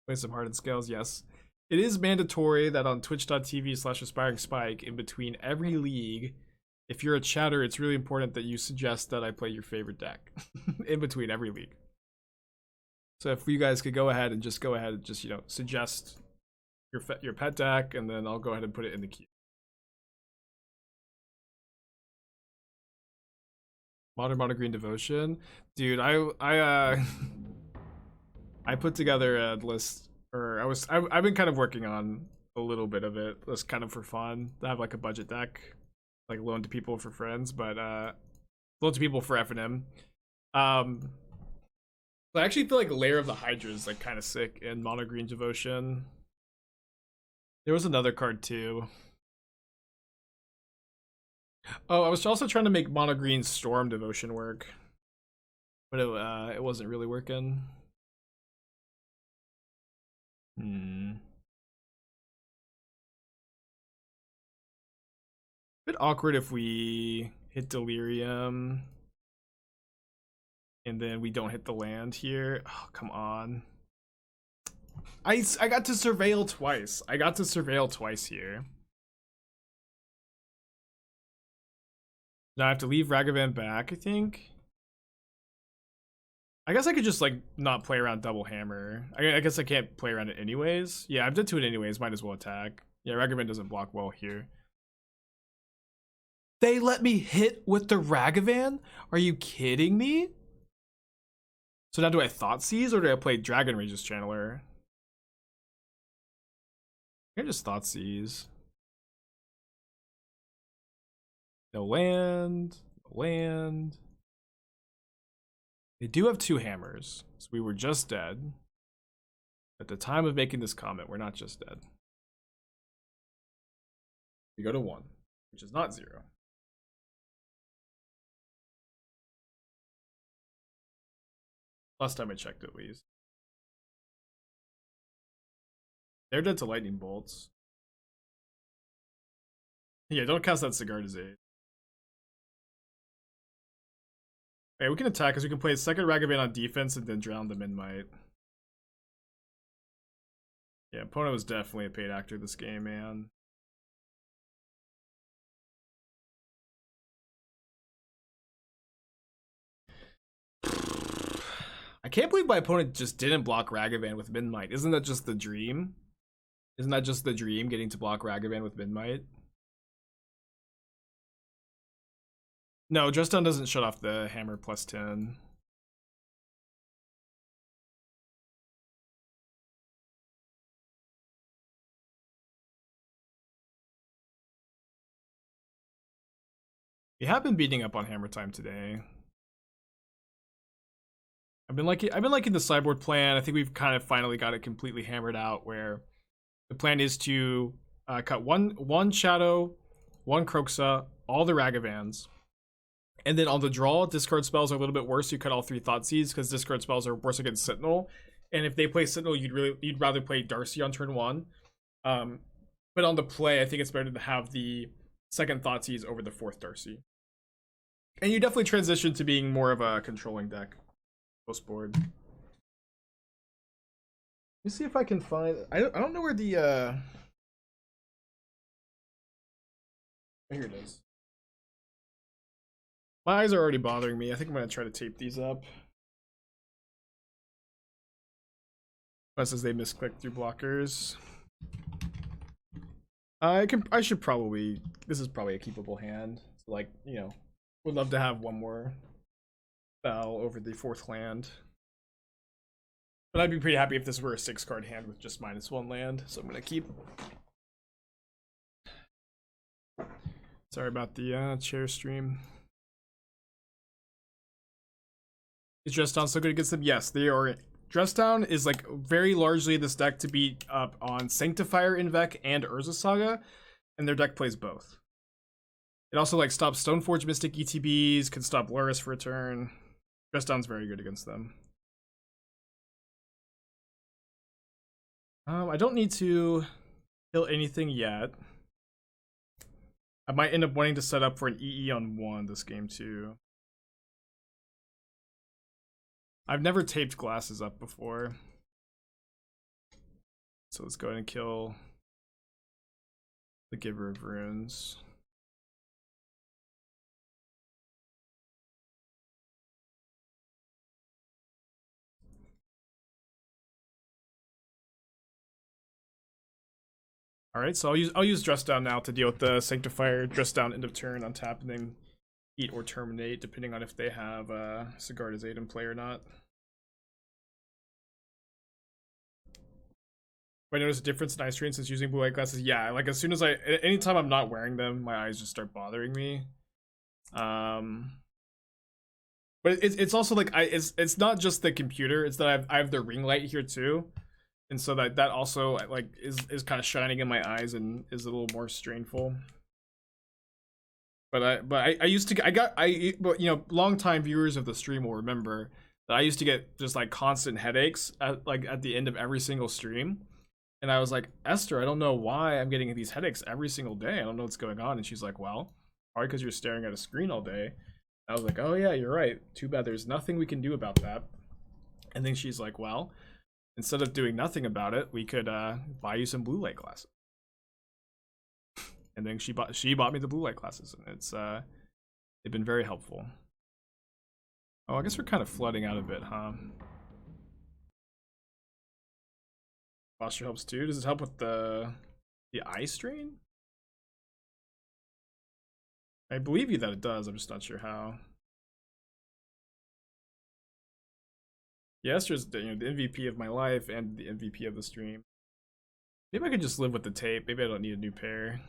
Play some hardened scales, yes. It is mandatory that on twitch.tv/aspiringspike, in between every league, if you're a chatter, it's really important that you suggest that I play your favorite deck in between every league. So if you guys could go ahead and just suggest your pet deck, and then I'll go ahead and put it in the queue. Modern Mono Green Devotion, dude. I put together a list, or I've been kind of working on a little bit of it, just kind of for fun. I have like a budget deck, like loan to people for friends, but loan to people for FNM. But I actually feel like Lair of the Hydra is like kind of sick in Mono Green Devotion. There was another card too. Oh, I was also trying to make Mono Green Storm Devotion work, but it wasn't really working. Bit awkward if we hit Delirium and then we don't hit the land here. Oh, come on. I got to surveil twice. I got to surveil twice here. Now I have to leave Ragavan back, I think. I guess I could just like not play around Double Hammer. I guess I can't play around it anyways. Yeah, I'm dead to it anyways. Might as well attack. Yeah, Ragavan doesn't block well here. They let me hit with the Ragavan? Are you kidding me? So now do I Thoughtseize or do I play Dragon Rage's Channeler? I can just Thoughtseize. No land. No land. They do have 2 hammers, so we were just dead. At the time of making this comment, we're not just dead. We go to 1, which is not 0. Last time I checked, at least. They're dead to lightning bolts. Yeah, don't cast that Cigar Disease. Okay, we can attack because we can play a second Ragavan on defense and then drown the Min-Might. Yeah, opponent was definitely a paid actor this game, man. I can't believe my opponent just didn't block Ragavan with Min-Might. Isn't that just the dream? Isn't that just the dream, getting to block Ragavan with Min-Might? No, Dress Down doesn't shut off the hammer plus 10. We have been beating up on Hammer Time today. I've been liking the sideboard plan. I think we've kind of finally got it completely hammered out, where the plan is to cut one Shadow, 1 Kroxa, all the Ragavans, and then on the draw, discard spells are a little bit worse. You cut all 3 Thoughtseize because discard spells are worse against Sentinel, and if they play Sentinel, you'd rather play Darcy on turn 1. But on the play, I think it's better to have the second Thoughtseize over the 4th Darcy. And you definitely transition to being more of a controlling deck post board. Let me see if I can find. I don't know where the here it is. My eyes are already bothering me. I think I'm gonna try to tape these up. Unless as they misclick through blockers. I should probably. This is probably a keepable hand. So like, you know, would love to have one more spell over the 4th land. But I'd be pretty happy if this were a 6-card hand with just -1 land. So I'm gonna keep. Sorry about the chair stream. Is Dress Down so good against them? Yes, they are. Dress Down is like very largely this deck to beat up on Sanctifier Invec and Urza Saga, and their deck plays both. It also like stops Stoneforge Mystic ETBs, can stop Lurrus for a turn. Dress Down's very good against them. I don't need to kill anything yet. I might end up wanting to set up for an EE on 1 this game too. I've never taped glasses up before. So let's go ahead and kill the Giver of Runes. All right, so I'll use Dress Down now to deal with the Sanctifier. Dress Down end of turn, untap, and then Eat or Terminate, depending on if they have Sigarda's Aid in play or not. I notice a difference in eye strain since using blue light glasses. Yeah, like as soon as anytime I'm not wearing them, my eyes just start bothering me. But it's also like it's not just the computer. It's that I have the ring light here too, and so that also like is kind of shining in my eyes and is a little more strainful. But I used to but you know, longtime viewers of the stream will remember that I used to get just like constant headaches at the end of every single stream. And I was like, Esther, I don't know why I'm getting these headaches every single day. I don't know what's going on. And she's like, well, probably because you're staring at a screen all day. I was like, oh yeah, you're right. Too bad there's nothing we can do about that. And then she's like, well, instead of doing nothing about it, we could buy you some blue light glasses. And then she bought me the blue light glasses, and they've been very helpful. Oh, I guess we're kind of flooding out a bit, huh? Posture helps too. Does it help with the eye strain? I believe you that it does. I'm just not sure how. Yeah, Esther's the MVP of my life and the MVP of the stream. Maybe I could just live with the tape. Maybe I don't need a new pair.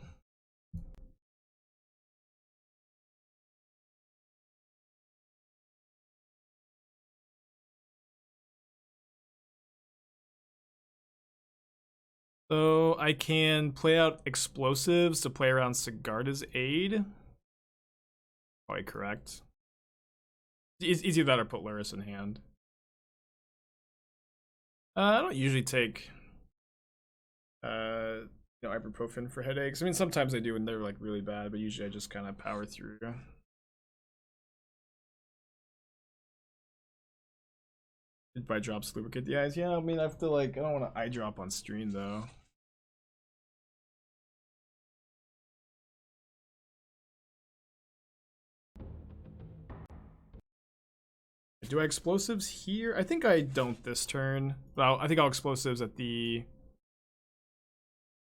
So I can play out explosives to play around Sigarda's Aid. Probably correct. It's easier that or put Lurrus in hand. I don't usually take ibuprofen for headaches. I mean, sometimes I do when they're like really bad, but usually I just kind of power through. By drops lubricate the eyes. Yeah, I mean, I have to I don't want to eye drop on stream though. Do I explosives here? I think I don't this turn. Well, I think I'll explosives at the...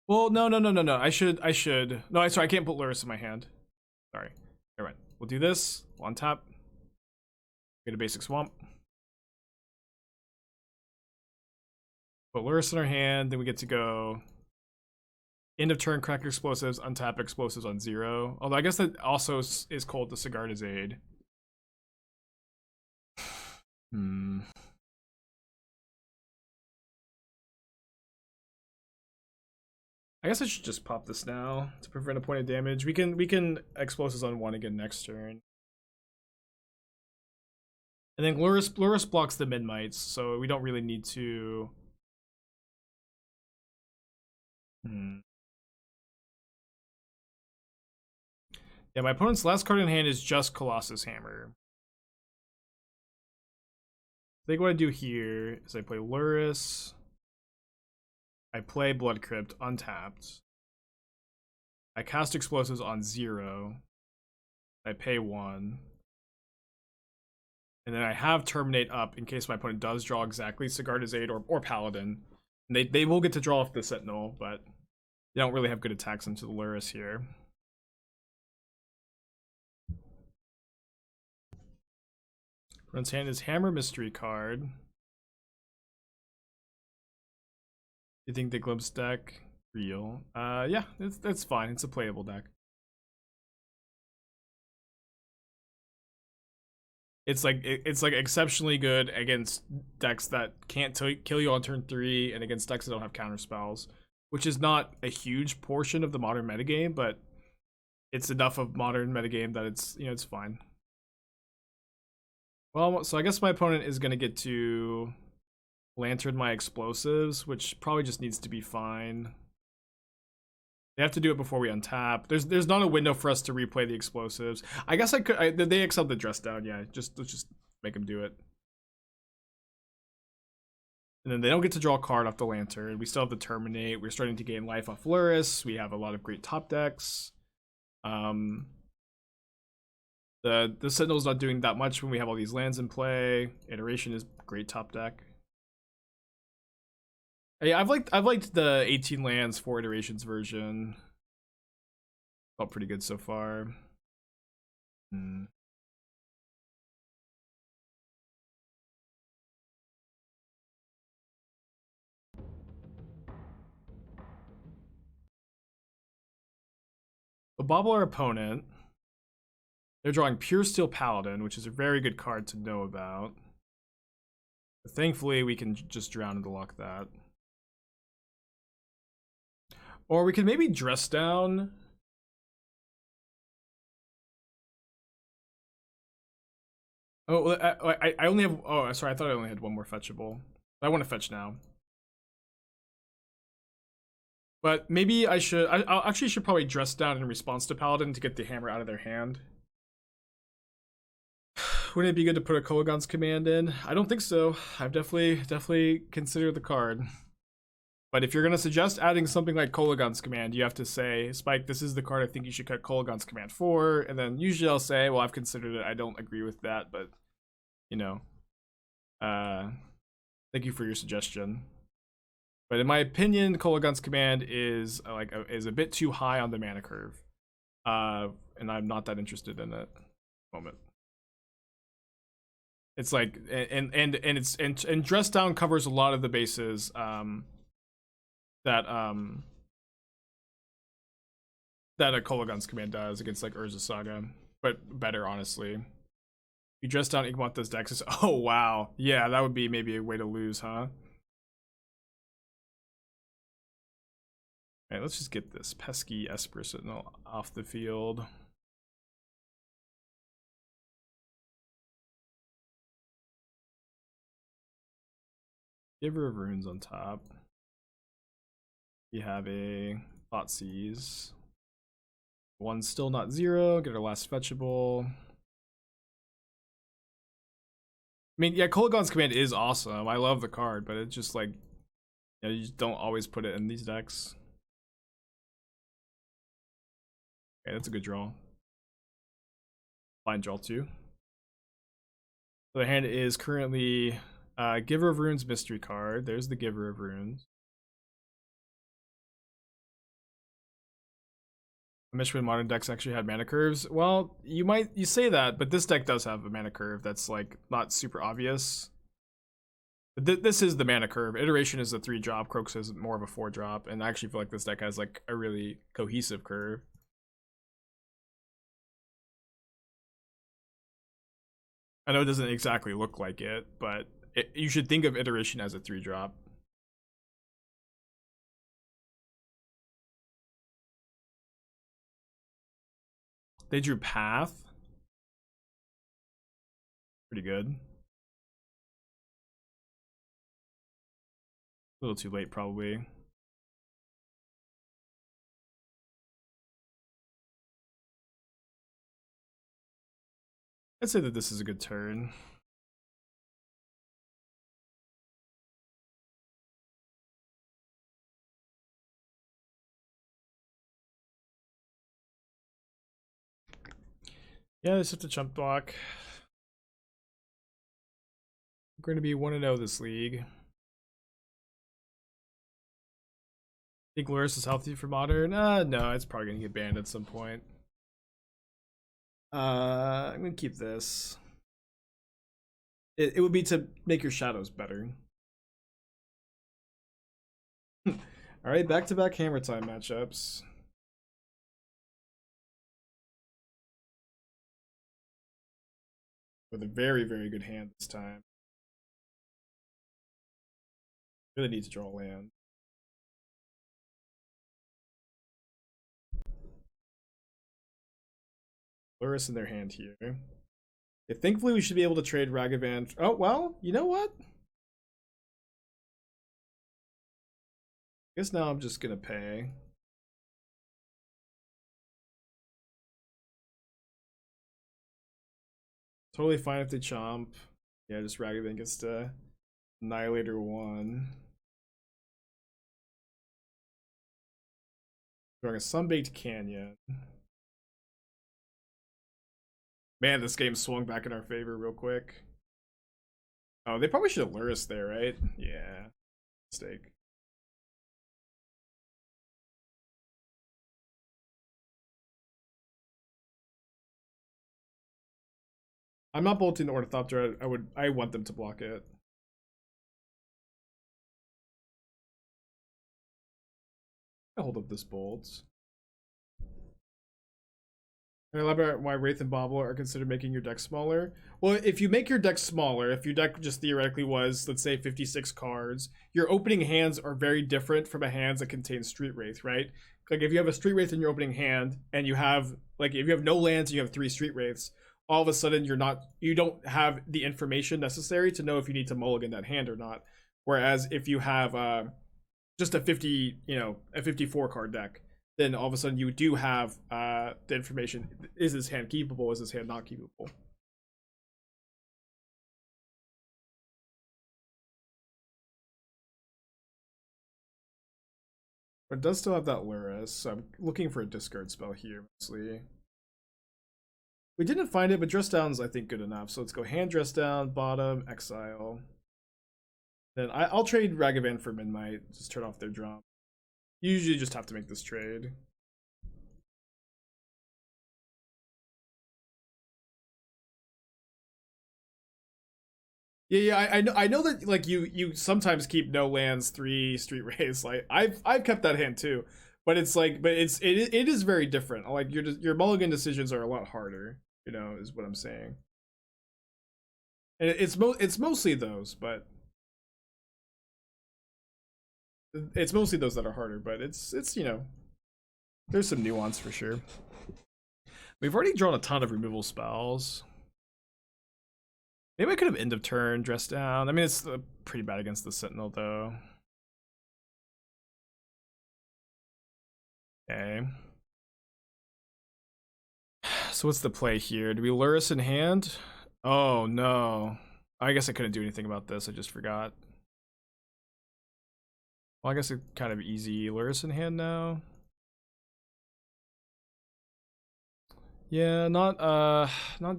Well, no. I should. No, sorry, I can't put Lurrus in my hand. Sorry. All right, we'll do this. We'll untap. Get a basic swamp. Put Lurrus in our hand, then we get to go end of turn, crack explosives, untap explosives on 0. Although I guess that also is called the Sigarda's Aid. I guess I should just pop this now to prevent a point of damage. We can explosives on 1 again next turn. And then Lurrus blocks the mid-mites, so we don't really need to... Yeah, my opponent's last card in hand is just Colossus Hammer. I think what I do here is I play Lurrus. I play Blood Crypt untapped. I cast explosives on 0. I pay 1. And then I have Terminate up in case my opponent does draw exactly Sigarda's Aid or Paladin. And they will get to draw off the Sentinel, but they don't really have good attacks into the Lurrus here. Opponent's hand is Hammer Mystery card. You think the Glimpse deck real? Yeah, that's fine. It's a playable deck. It's like exceptionally good against decks that can't kill you on turn 3 and against decks that don't have counter spells, which is not a huge portion of the modern metagame, but it's enough of modern metagame that it's it's fine. Well, so I guess my opponent is gonna get to Lantern my explosives, which probably just needs to be fine. They have to do it before we untap. There's not a window for us to replay the explosives. I guess I could. They accept the dress down. Yeah, let's just make them do it. And then they don't get to draw a card off the Lantern. We still have the Terminate. We're starting to gain life off Lurrus. We have a lot of great top decks. The Sentinel's not doing that much when we have all these lands in play. Iteration is great top deck. Hey, I've liked the 18 lands 4 iterations version. Felt pretty good so far. But Bauble our opponent. They're drawing Pure Steel Paladin, which is a very good card to know about. But thankfully, we can just drown into Loch that. Or we could maybe dress down. Oh, I only have. Oh, sorry. I thought I only had one more fetchable. I want to fetch now. But maybe I should. I actually should probably dress down in response to Paladin to get the hammer out of their hand. Wouldn't it be good to put a Kolaghan's Command in? I don't think so. I've definitely considered the card. But if you're gonna suggest adding something like Kolaghan's Command, you have to say, Spike, this is the card I think you should cut Kolaghan's Command for, and then usually I'll say, well, I've considered it. I don't agree with that, but you know, thank you for your suggestion. But in my opinion, Kolaghan's Command is is a bit too high on the mana curve, and I'm not that interested in it at the moment. It's like and Dress Down covers a lot of the bases that a Kolaghan's Command does against like Urza Saga, but better honestly. You dress down Igmata's decks. Oh wow, yeah, that would be maybe a way to lose, huh? Alright, let's just get this pesky Esper Sentinel off the field. Giver of Runes on top. We have a Thoughtseize. One's still not 0. Get our last fetchable. I mean, yeah, Kolaghan's Command is awesome. I love the card, but it's just like, you know, you just don't always put it in these decks. Okay, that's a good draw. Fine draw too. So the hand is currently Giver of Runes mystery card. There's the Giver of Runes. Mishra modern decks actually had mana curves. Well, you say that, but this deck does have a mana curve that's like not super obvious. But this is the mana curve. Iteration is a 3-drop. Kroxa is more of a 4-drop, and I actually feel like this deck has like a really cohesive curve. I know it doesn't exactly look like it, but you should think of Iteration as a 3-drop. They drew Path. Pretty good. A little too late, probably. I'd say that this is a good turn. Yeah, this is the chump block. We're going to be 1-0 this league. Think Lurrus is healthy for Modern? No, it's probably going to get banned at some point. I'm going to keep this. It would be to make your shadows better. Alright, back-to-back Hammer Time matchups. With a very, very good hand this time. Really need to draw a land. Lurrus in their hand here. Yeah, thankfully, we should be able to trade Ragavan. Oh, well, you know what? I guess now I'm just gonna pay. Totally fine if they chomp. Yeah, just Ragavan gets to Annihilator 1. Drawing a Sunbaked Canyon. Man, this game swung back in our favor real quick. Oh, they probably should have Lurrus there, right? Yeah. Mistake. I'm not bolting the Ornithopter. I want them to block it. I'll hold up this bolt. Can I elaborate why Wraith and Bauble are considered making your deck smaller? Well, if you make your deck smaller, if your deck just theoretically was, let's say, 56 cards, your opening hands are very different from a hands that contain Street Wraith, right? Like if you have a Street Wraith in your opening hand, and you have, like, if you have no lands and you have 3 Street Wraiths, all of a sudden you don't have the information necessary to know if you need to mulligan that hand or not. Whereas if you have just a 54 card deck, then all of a sudden you do have the information. Is this hand keepable? Is this hand not keepable? But it does still have that Lurrus, so I'm looking for a discard spell here, mostly. We didn't find it, but Dress Down's, I think, good enough. So let's go hand Dress Down, bottom, exile. Then I'll trade Ragavan for Midnight, just turn off their drum. You usually just have to make this trade. Yeah, I know that, like, you sometimes keep no lands, 3 Street Wraiths. Like I've kept that hand too, but it's like, it is very different. Like your mulligan decisions are a lot harder, you know, is what I'm saying. And it's mostly those, but it's mostly those that are harder. But it's you know, there's some nuance for sure. We've already drawn a ton of removal spells. Maybe I could have end of turn, Dress Down. I mean, it's pretty bad against the Sentinel, though. Okay. So what's the play here? Do we Lurrus in hand? Oh, no. I guess I couldn't do anything about this. I just forgot. Well, I guess it's kind of easy. Lurrus in hand now. Yeah, not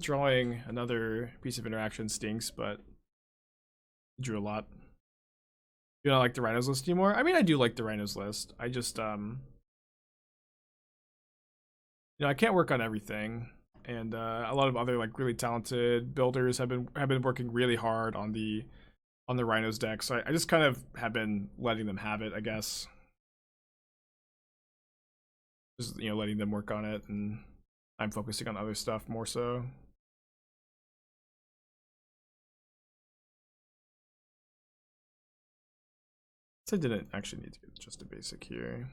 drawing another piece of interaction stinks, but drew a lot. Do not like the Rhinos list anymore? I mean, I do like the Rhinos list. I just you know, I can't work on everything, and a lot of other, like, really talented builders have been working really hard on the Rhinos deck, so I just kind of have been letting them have it, I guess. Just, you know, letting them work on it, and I'm focusing on other stuff more so. So I didn't actually need to get just a basic here.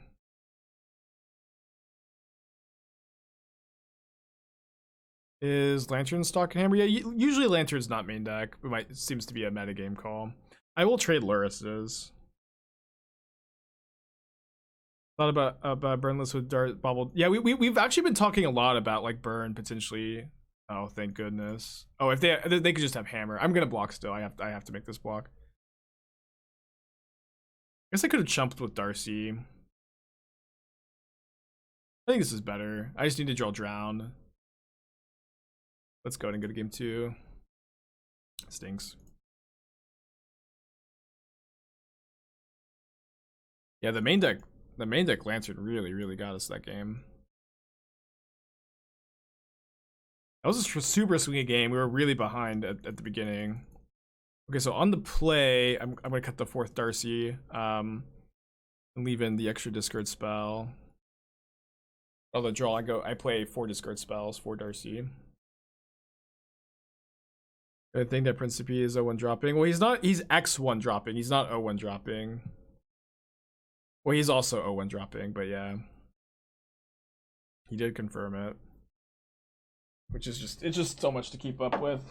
Is Lantern stock and Hammer? Yeah, usually Lantern's not main deck, but it seems to be a metagame call. I will trade Lurrus's. Thought about Burnless with Dart Bauble. Yeah, we've actually been talking a lot about, like, Burn potentially. Oh, thank goodness. Oh, if they could just have Hammer. I'm gonna block still. I have to make this block. I guess I could have chumped with Darcy. I think this is better. I just need to draw Drown. Let's go ahead and go to game 2. Stinks. Yeah, the main deck Lantern really got us that game. That was a super swingy game. We were really behind at the beginning. Okay, so on the play, I'm gonna cut the 4th Darcy, and leave in the extra discard spell. Oh, the draw, I play 4 discard spells, 4 Darcy. I think that Principe is 0-1 dropping. Well, he's X1 dropping. He's not 0-1 dropping. Well, he's also 0-1 dropping, but yeah. He did confirm it. Which is it's just so much to keep up with.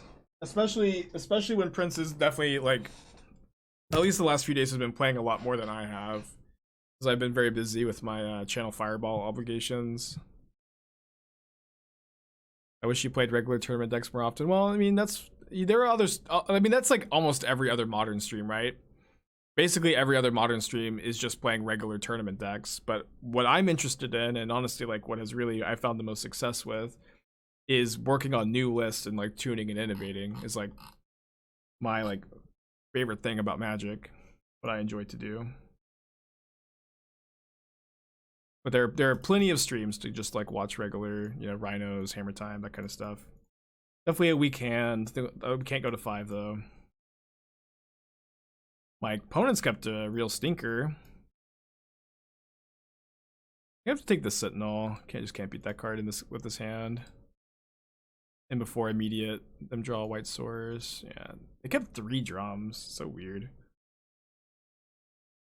Especially when Prince is definitely, like, at least the last few days has been playing a lot more than I have. Because I've been very busy with my channel Fireball obligations. I wish you played regular tournament decks more often. Well, I mean, that's there are others. I mean, that's like almost every other Modern stream, right? Basically, every other Modern stream is just playing regular tournament decks. But what I'm interested in, and honestly, like what has really I found the most success with, is working on new lists and like tuning and innovating. Is like my like favorite thing about Magic, what I enjoy to do. But there are plenty of streams to just like watch regular, you know, Rhinos, Hammer Time, that kind of stuff. Definitely a weak hand. We can't go to 5 though. My opponent's kept a real stinker. You have to take the Sentinel. Can't beat that card in this with this hand. And before immediate, them draw white source. Yeah, they kept 3 drums. So weird.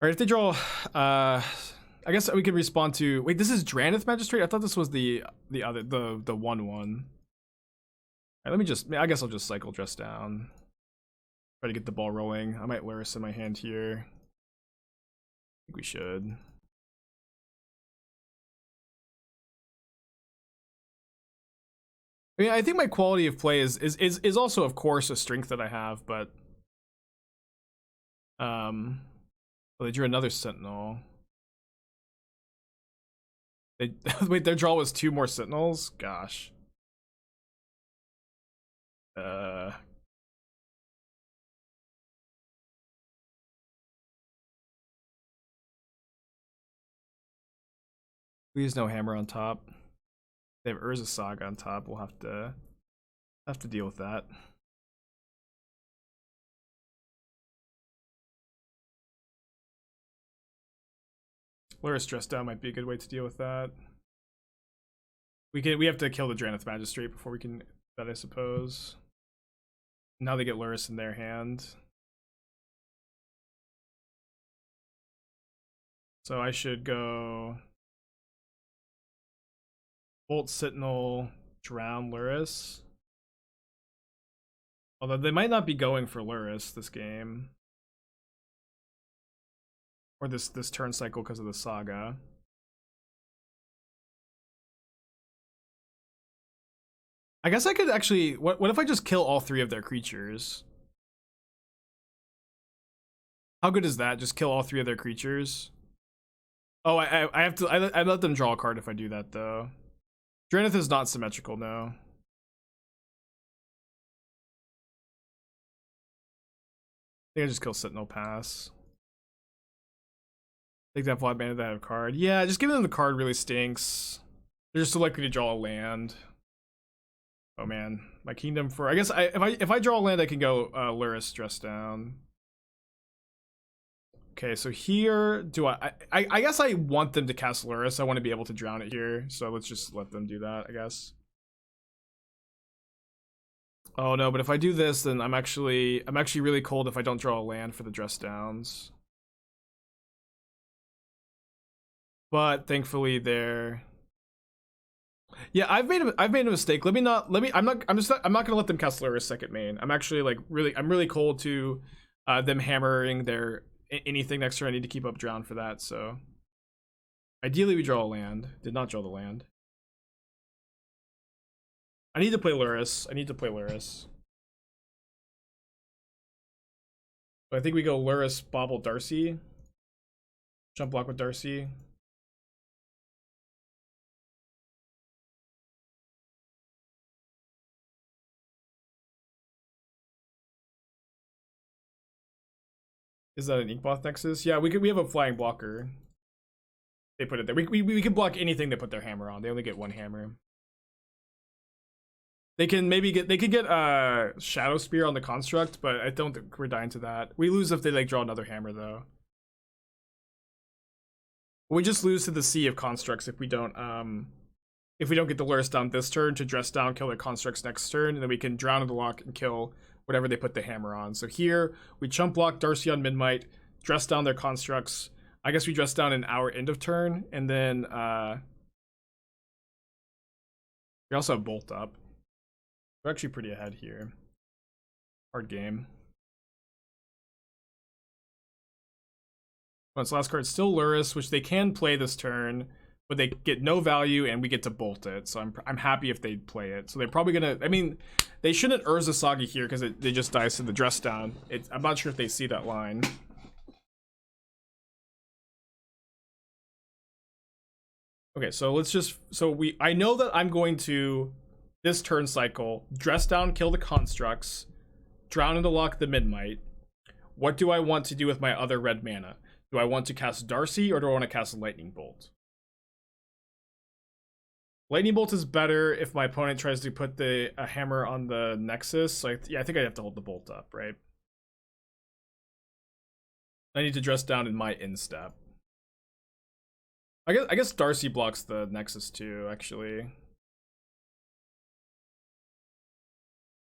All right, if they draw, I guess we can respond to. Wait, this is Drannith Magistrate. I thought this was the other the 1/1. All right, let me just. I guess I'll just cycle Dress Down. Try to get the ball rolling. I might Lurrus in my hand here. I think we should. I mean, I think my quality of play is also, of course, a strength that I have, but well, they drew another Sentinel. Wait, their draw was 2 more Sentinels? Gosh. Please no hammer on top. They have Urza Saga on top. We'll have to deal with that. Lurrus Dress Down might be a good way to deal with that. We have to kill the Drannith Magistrate before we can that, I suppose. Now they get Lurrus in their hand. So I should go Bolt Sentinel, drown Lurrus. Although they might not be going for Lurrus this game. Or this turn cycle because of the Saga. I guess I could actually. What if I just kill all 3 of their creatures? How good is that? Just kill all 3 of their creatures? Oh, I have to. I let them draw a card if I do that though. Drannith is not symmetrical, no. I think I just kill Sentinel pass. Take that flat bandit that have card. Yeah, just giving them the card really stinks. They're just so likely to draw a land. Oh man, my kingdom for I guess if I draw a land I can go Lurrus Dress Down. Okay, so here do I guess I want them to cast Lurrus. I want to be able to drown it here, so let's just let them do that, I guess. Oh no, but if I do this, then I'm actually really cold if I don't draw a land for the Dress Downs. But thankfully they're yeah, I've made a mistake. I'm not gonna let them cast Lurrus second main. I'm actually like really cold to them hammering their anything next turn. I need to keep up drown for that, so ideally we draw a land. Did not draw the land. I need to play Lurrus. So I think we go Lurrus, Bauble, Darcy. Jump block with Darcy. Is that an Inkmoth Nexus? Yeah, we have a flying blocker. They put it there. We can block anything they put their hammer on. They only get 1 hammer. They can get Shadow Spear on the construct, but I don't think we're dying to that. We lose if they like draw another hammer though. We just lose to the sea of constructs if we don't get the Lurrus down this turn to Dress Down, kill their constructs next turn, and then we can drown in the Loch and kill whatever they put the hammer on. So here we chump block Darcy on Midnight, Dress Down their constructs. I guess we Dress Down in our end of turn, and then we also have Bolt up. We're actually pretty ahead here. Hard game. Well, its last card still Lurrus, which they can play this turn. but they get no value and we get to bolt it. So I'm happy if they play it. So they're probably gonna. I mean, they shouldn't Urza Saga here because they just dies to the dress down. I'm not sure if they see that line. Okay, so let's just I know that I'm going to this turn cycle dress down, kill the constructs, drown into Loch the Midnight. What do I want to do with my other red mana? Do I want to cast Darcy or do I want to cast Lightning Bolt? Lightning Bolt is better if my opponent tries to put a hammer on the Nexus. So yeah, I think I have to hold the Bolt up, right? I need to dress down in my instep. I guess Darcy blocks the Nexus too, actually. I'm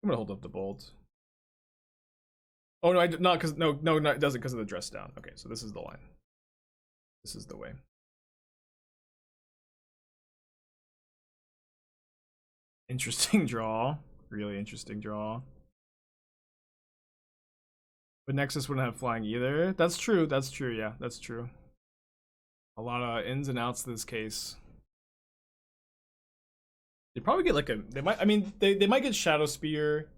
gonna hold up the Bolt. Oh no, not because no, it doesn't because of the dress down. Okay, so this is the line. This is the way. Interesting draw. Really interesting draw. But Nexus wouldn't have flying either. That's true. That's true. Yeah, that's true. A lot of ins and outs to this case. They probably get like a. They might. I mean, they might get Shadow Spear.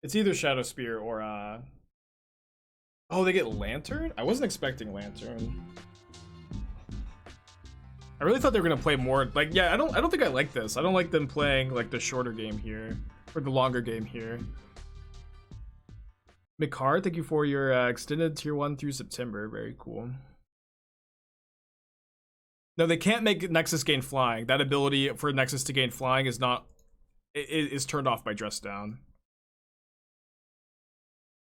It's either Shadow Spear or oh, they get Lantern? I wasn't expecting Lantern. I really thought they were gonna play more. Like, yeah, I don't think I like this. I don't like them playing like the shorter game here or the longer game here. Mikar, thank you for your extended tier 1 through September. Very cool. No, they can't make Nexus gain flying. That ability for Nexus to gain flying is not is turned off by dress down.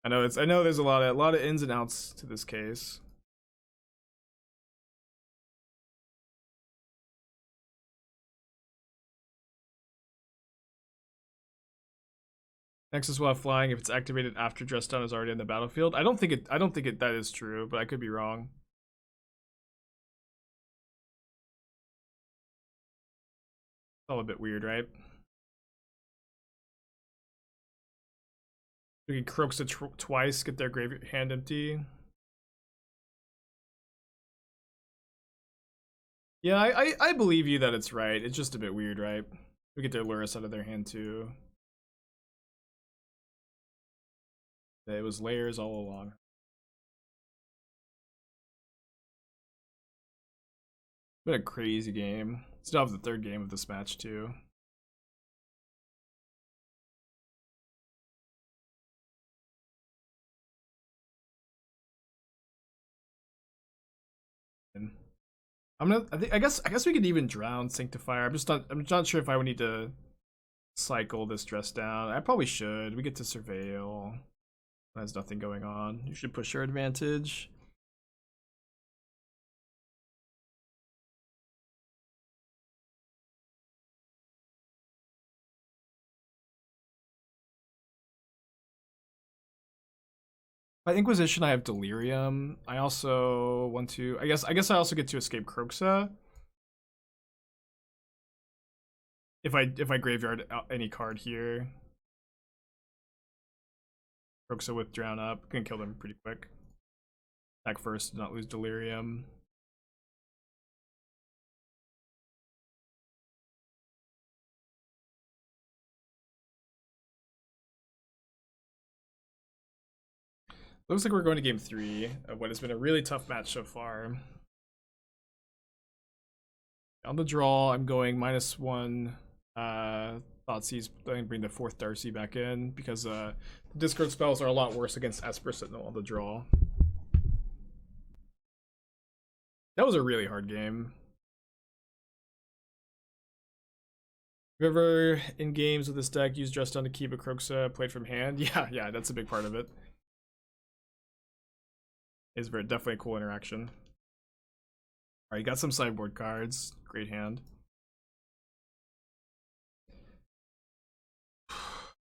I know there's a lot of ins and outs to this case. Nexus will have flying if it's activated after dress down is already in the battlefield. I don't think that is true, but I could be wrong. All a bit weird, right? We can Kroxa twice, get their grave hand empty. Yeah, I believe you that it's right. It's just a bit weird, right? We get their Lurrus out of their hand too. It was layers all along. Been a crazy game. Still have the third game of this match too. I guess we could even drown Sanctifier. I'm not sure if I would need to cycle this dress down. I probably should. We get to surveil. There's nothing going on. You should push your advantage. By Inquisition, I have Delirium. I also want to. I guess I also get to escape Kroxa. If I graveyard any card here. Kroxa with Drown Up. Can kill them pretty quick. Attack first, not lose Delirium. Looks like we're going to game 3 of what has been a really tough match so far. On the draw, I'm going -1 Thoughtseize, bring the 4th Darcy back in because the discard spells are a lot worse against Esper Sentinel on the draw. That was a really hard game. Have you ever in games with this deck used Dress Down to keep a Kroxa played from hand? Yeah, that's a big part of it. It's definitely a cool interaction. Alright, you got some sideboard cards. Great hand.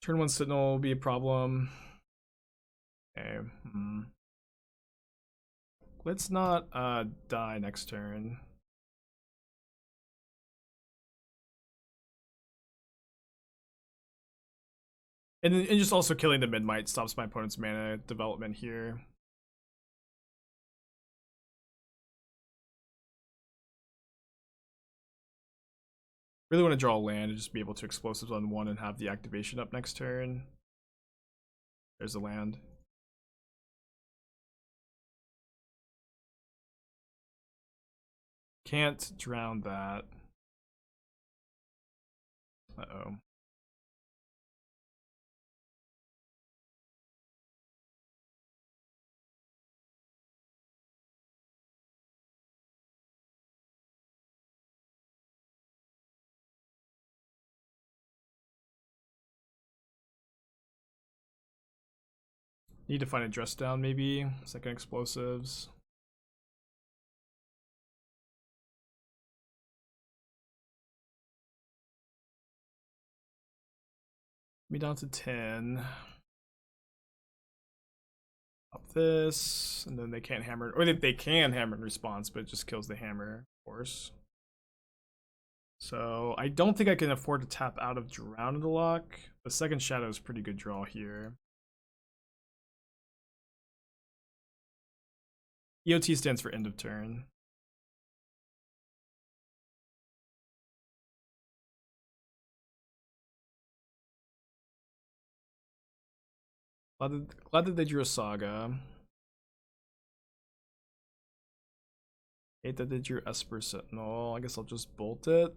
Turn 1 Sentinel will be a problem. Okay. Let's not die next turn. And just also killing the Midnight stops my opponent's mana development here. Really want to draw a land and just be able to explosives on one and have the activation up next turn. There's a land. Can't drown that. Uh-oh. Need to find a dress down maybe. Second explosives. Me down to 10. Up this, and then they can't hammer, or they can hammer in response, but it just kills the hammer, of course. So I don't think I can afford to tap out of Drown in the Loch. The second shadow is a pretty good draw here. EOT stands for end of turn. Glad that they drew a Saga. Hate that they drew Esper Sentinel. I guess I'll just bolt it.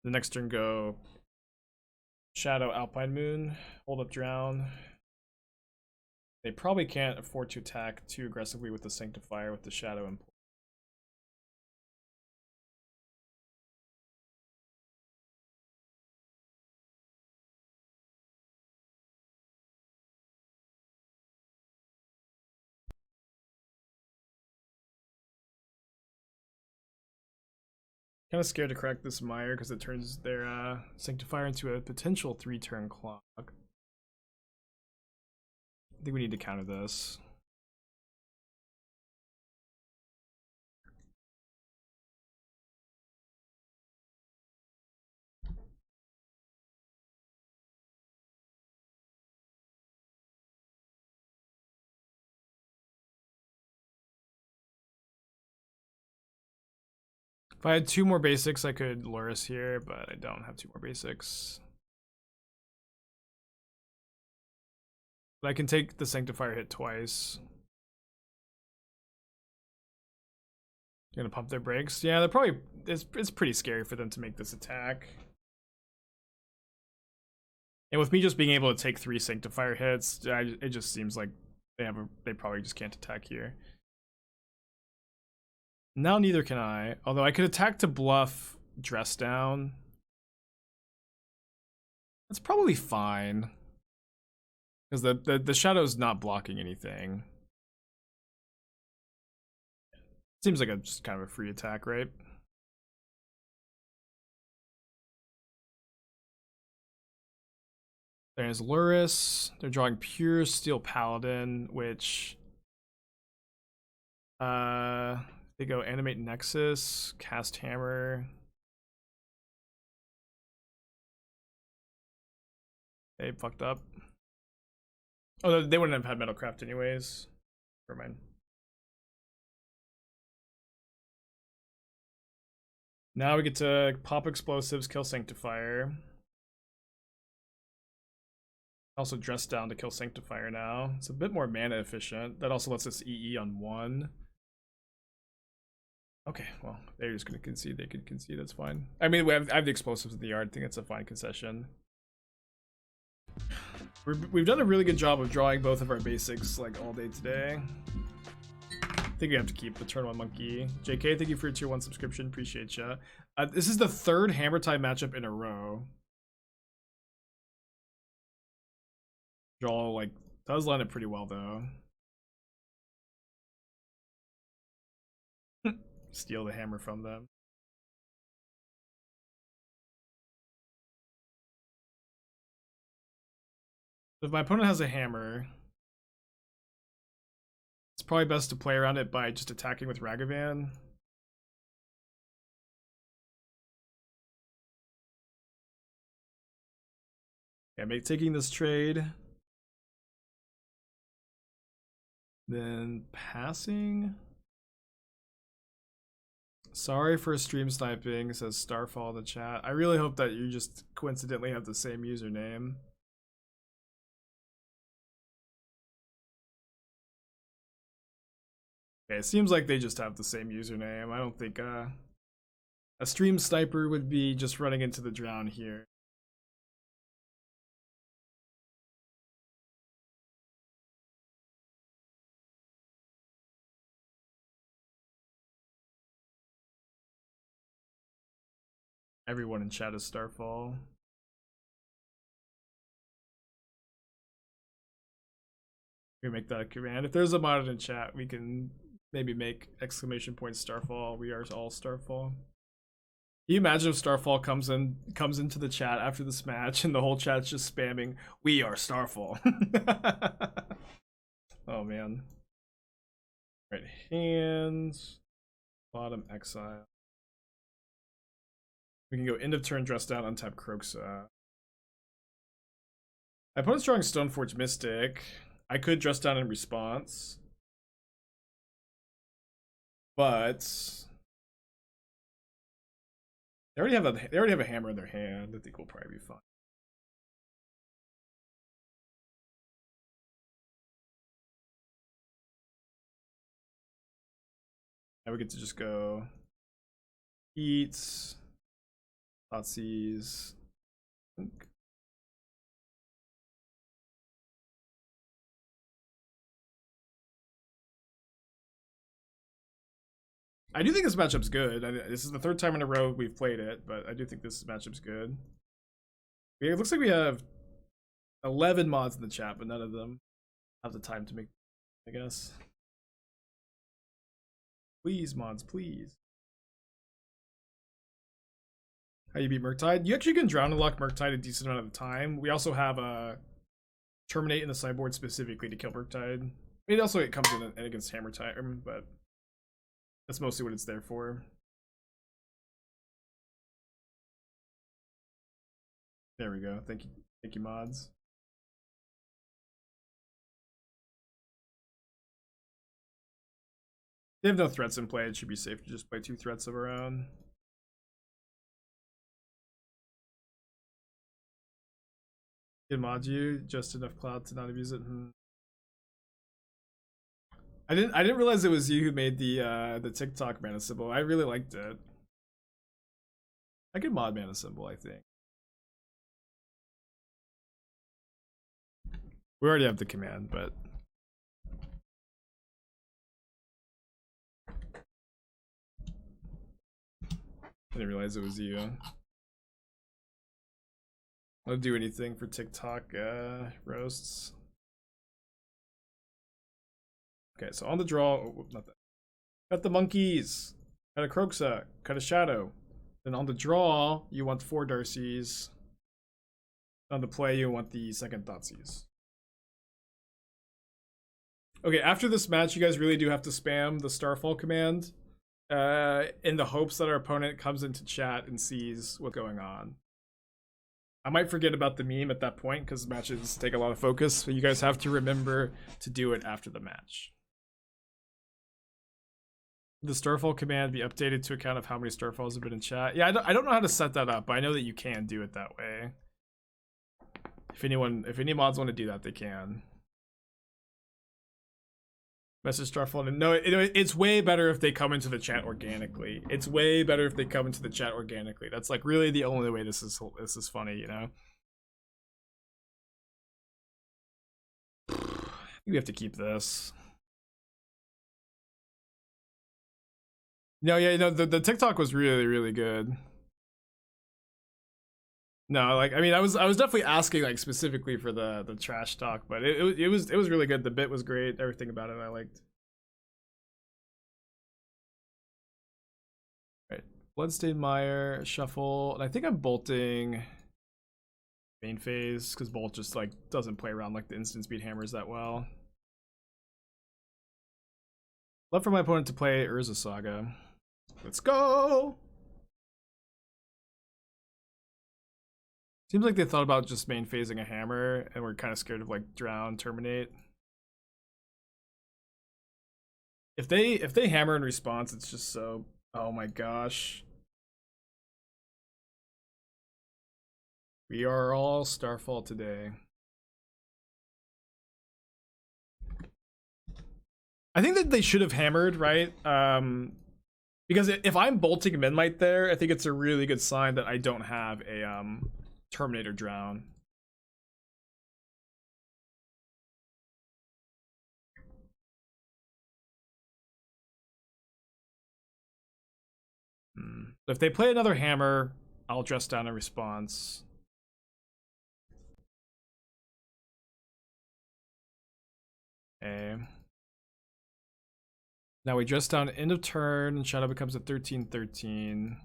The next turn go Shadow Alpine Moon, hold up Drown. They probably can't afford to attack too aggressively with the Sanctifier with the Shadow in play. Kind of scared to crack this Mire because it turns their Sanctifier into a potential 3-turn clock. I think we need to counter this. If I had 2 more basics, I could Lurrus here, but I don't have 2 more basics. But I can take the Sanctifier hit twice. Gonna pump their brakes. Yeah, they're probably it's pretty scary for them to make this attack. And with me just being able to take 3 Sanctifier hits, it just seems like they probably just can't attack here. Now neither can I, although I could attack to bluff Dress Down. That's probably fine. Because the shadow's not blocking anything. Seems like just kind of a free attack, right? There's Lurrus. They're drawing Pure Steel Paladin, which they go Animate Nexus, cast Hammer. They fucked up. Oh, they wouldn't have had Metalcraft anyways. Never mind. Now we get to pop explosives, kill Sanctifier. Also Dress Down to kill Sanctifier now. It's a bit more mana efficient. That also lets us EE on 1. Okay, well, they're just gonna concede. They could concede, that's fine. I mean, I have the explosives in the yard. I think it's a fine concession. We've done a really good job of drawing both of our basics like all day today. I think we have to keep the turn 1 monkey. JK, thank you for your tier 1 subscription. Appreciate ya. This is the 3rd Hammer Time matchup in a row. Draw like does line it pretty well though. Steal the hammer from them. If my opponent has a hammer, it's probably best to play around it by just attacking with Ragavan. Yeah, taking this trade. Then passing. Sorry for stream sniping, says Starfall in the chat. I really hope that you just coincidentally have the same username. Okay, it seems like they just have the same username. I don't think a stream sniper would be just running into the drown here. Everyone in chat is Starfall. We make that a command. If there's a mod in chat, we can maybe make exclamation point Starfall. We are all Starfall. Can you imagine if Starfall comes into the chat after this match and the whole chat's just spamming, "We are Starfall." Oh man. Right hands. Bottom exile. We can go end of turn, dress down, untap Kroxa. My opponent's drawing Stoneforge Mystic. I could dress down in response. But they already have a hammer in their hand. I think we'll probably be fine. Now we get to just go eats. Thoughtseize. I do think this matchup's good. This is the third time in a row we've played it, but I do think this matchup's good. It looks like we have 11 mods in the chat, but none of them have the time to make, I guess. Please, mods, please. How you beat Murktide? You actually can drown and lock Murktide a decent amount of the time. We also have a Terminate in the sideboard specifically to kill Murktide. I mean, also it comes in against Hammer Time, but that's mostly what it's there for. There we go. Thank you, mods. They have no threats in play. It should be safe to just play 2 threats of our own. Did mod you just enough cloud to not abuse it? I didn't realize it was you who made the TikTok mana symbol. I really liked it. I could mod mana symbol, I think. We already have the command, but I didn't realize it was you. I'll do anything for TikTok roasts. Okay, so on the draw, oh, not that. Cut the monkeys. Cut a Kroxa. Cut a Shadow. Then on the draw, you want 4 Darcies. On the play, you want the second Thoughtseize. Okay, after this match, you guys really do have to spam the Starfall command in the hopes that our opponent comes into chat and sees what's going on. I might forget about the meme at that point because matches take a lot of focus, so you guys have to remember to do it after the match. The Starfall command be updated to account of how many Starfalls have been in chat. Yeah, I don't know how to set that up, but I know that you can do it that way. If any mods want to do that, they can. Message Starfall. No, it's way better if they come into the chat organically. It's way better if they come into the chat organically. That's like really the only way this is funny, you know. We have to keep this. No, yeah, no, the TikTok was really good. No, like I mean, I was definitely asking like specifically for the trash talk, but it was really good. The bit was great. Everything about it I liked. Right, Bloodstained Mire, shuffle, and I think I'm bolting main phase because bolt just like doesn't play around like the instant speed hammers that well. Love for my opponent to play Urza Saga. Let's go! Seems like they thought about just main phasing a hammer and we're kind of scared of like drown, terminate. If they hammer in response, it's just so Oh my gosh. We are all Starfall today. I think that they should have hammered, right? Because if I'm bolting Midnight there, I think it's a really good sign that I don't have a Terminator Drown. If they play another hammer, I'll dress down a response. Okay. Now we dress down end of turn, and Shadow becomes a 13/13.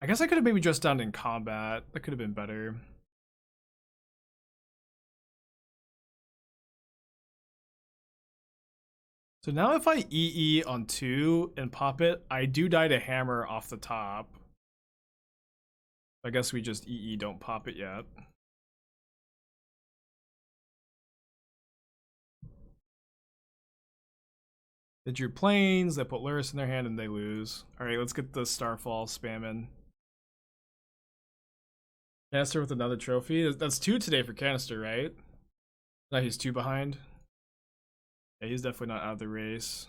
I guess I could have maybe dressed down in combat. That could have been better. So now if I EE on 2 and pop it, I do die to hammer off the top. I guess we just EE, don't pop it yet. They drew planes, they put Lurrus in their hand, and they lose. Alright, let's get the Starfall spamming. Canister with another trophy. That's 2 today for Canister, right? No, he's 2 behind. Yeah, he's definitely not out of the race.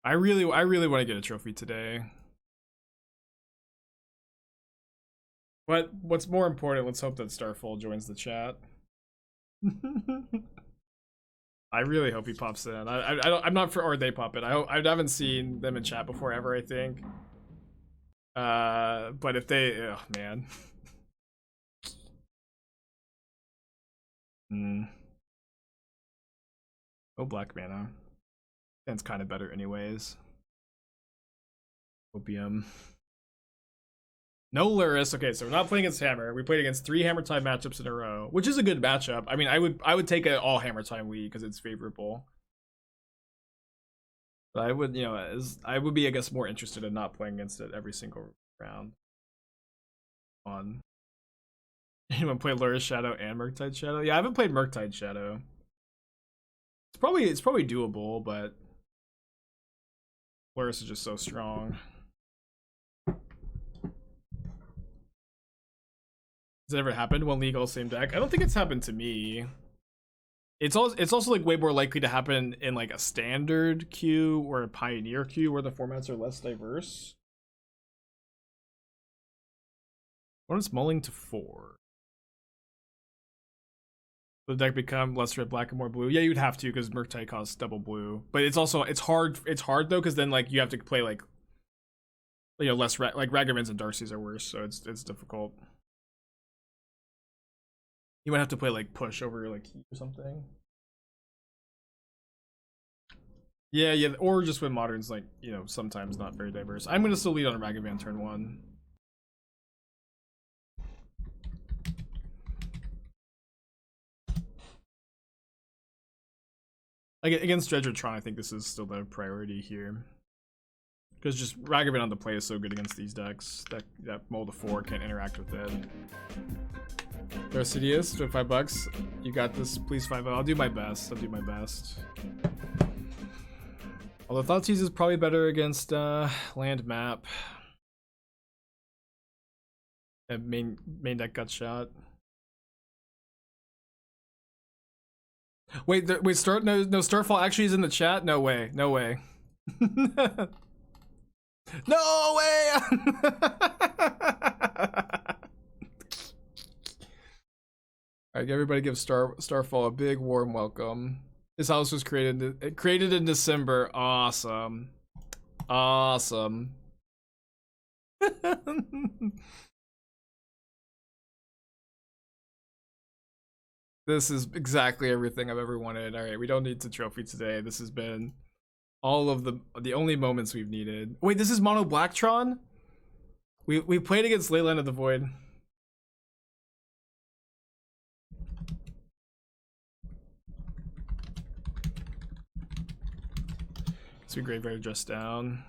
I really want to get a trophy today. But what's more important, let's hope that Starfall joins the chat. I really hope he pops in. I'm not for, or they pop in. I haven't seen them in chat before ever, I think. But if they, oh man. Oh, black mana. That's kind of better anyways. Opium. No Lurrus. Okay, so we're not playing against Hammer. We played against 3 Hammer Time matchups in a row, which is a good matchup. I mean, I would take an all Hammer Time lead because it's favorable. But I would, you know, I would be, I guess, more interested in not playing against it every single round. On. Anyone play Lurrus Shadow and Murktide Shadow? Yeah, I haven't played Murktide Shadow. It's probably doable, but Lurrus is just so strong. Has it ever happened? One league all same deck? I don't think it's happened to me. It's also like way more likely to happen in like a standard queue or a pioneer queue where the formats are less diverse. What is mulling to 4? The deck become less red, black, and more blue. Yeah, you'd have to because Murktide costs double blue. But it's also it's hard though because then like you have to play like, you know, less like Ragavans and Darcy's are worse, so it's difficult. You might have to play like push over like heat or something. Yeah, or just when modern's like, you know, sometimes not very diverse. I'm gonna still lead on Ragavan turn 1. Like against Dredgertron, I think this is still the priority here. Because just Ragavan on the play is so good against these decks that Mold of 4 can't interact with it. Sidious, $25. You got this, please 5-0. I'll do my best. Although Thoughtseize is probably better against land map. And main deck got shot. Wait, no Starfall actually is in the chat? No way. No way. No way! Alright, everybody give Starfall a big warm welcome. This house was created in December. Awesome. Awesome. This is exactly everything I've ever wanted. Alright, we don't need to trophy today. This has been all of the only moments we've needed. Wait, this is Mono Blacktron? We played against Leyland of the Void. So we Graveyard dress down.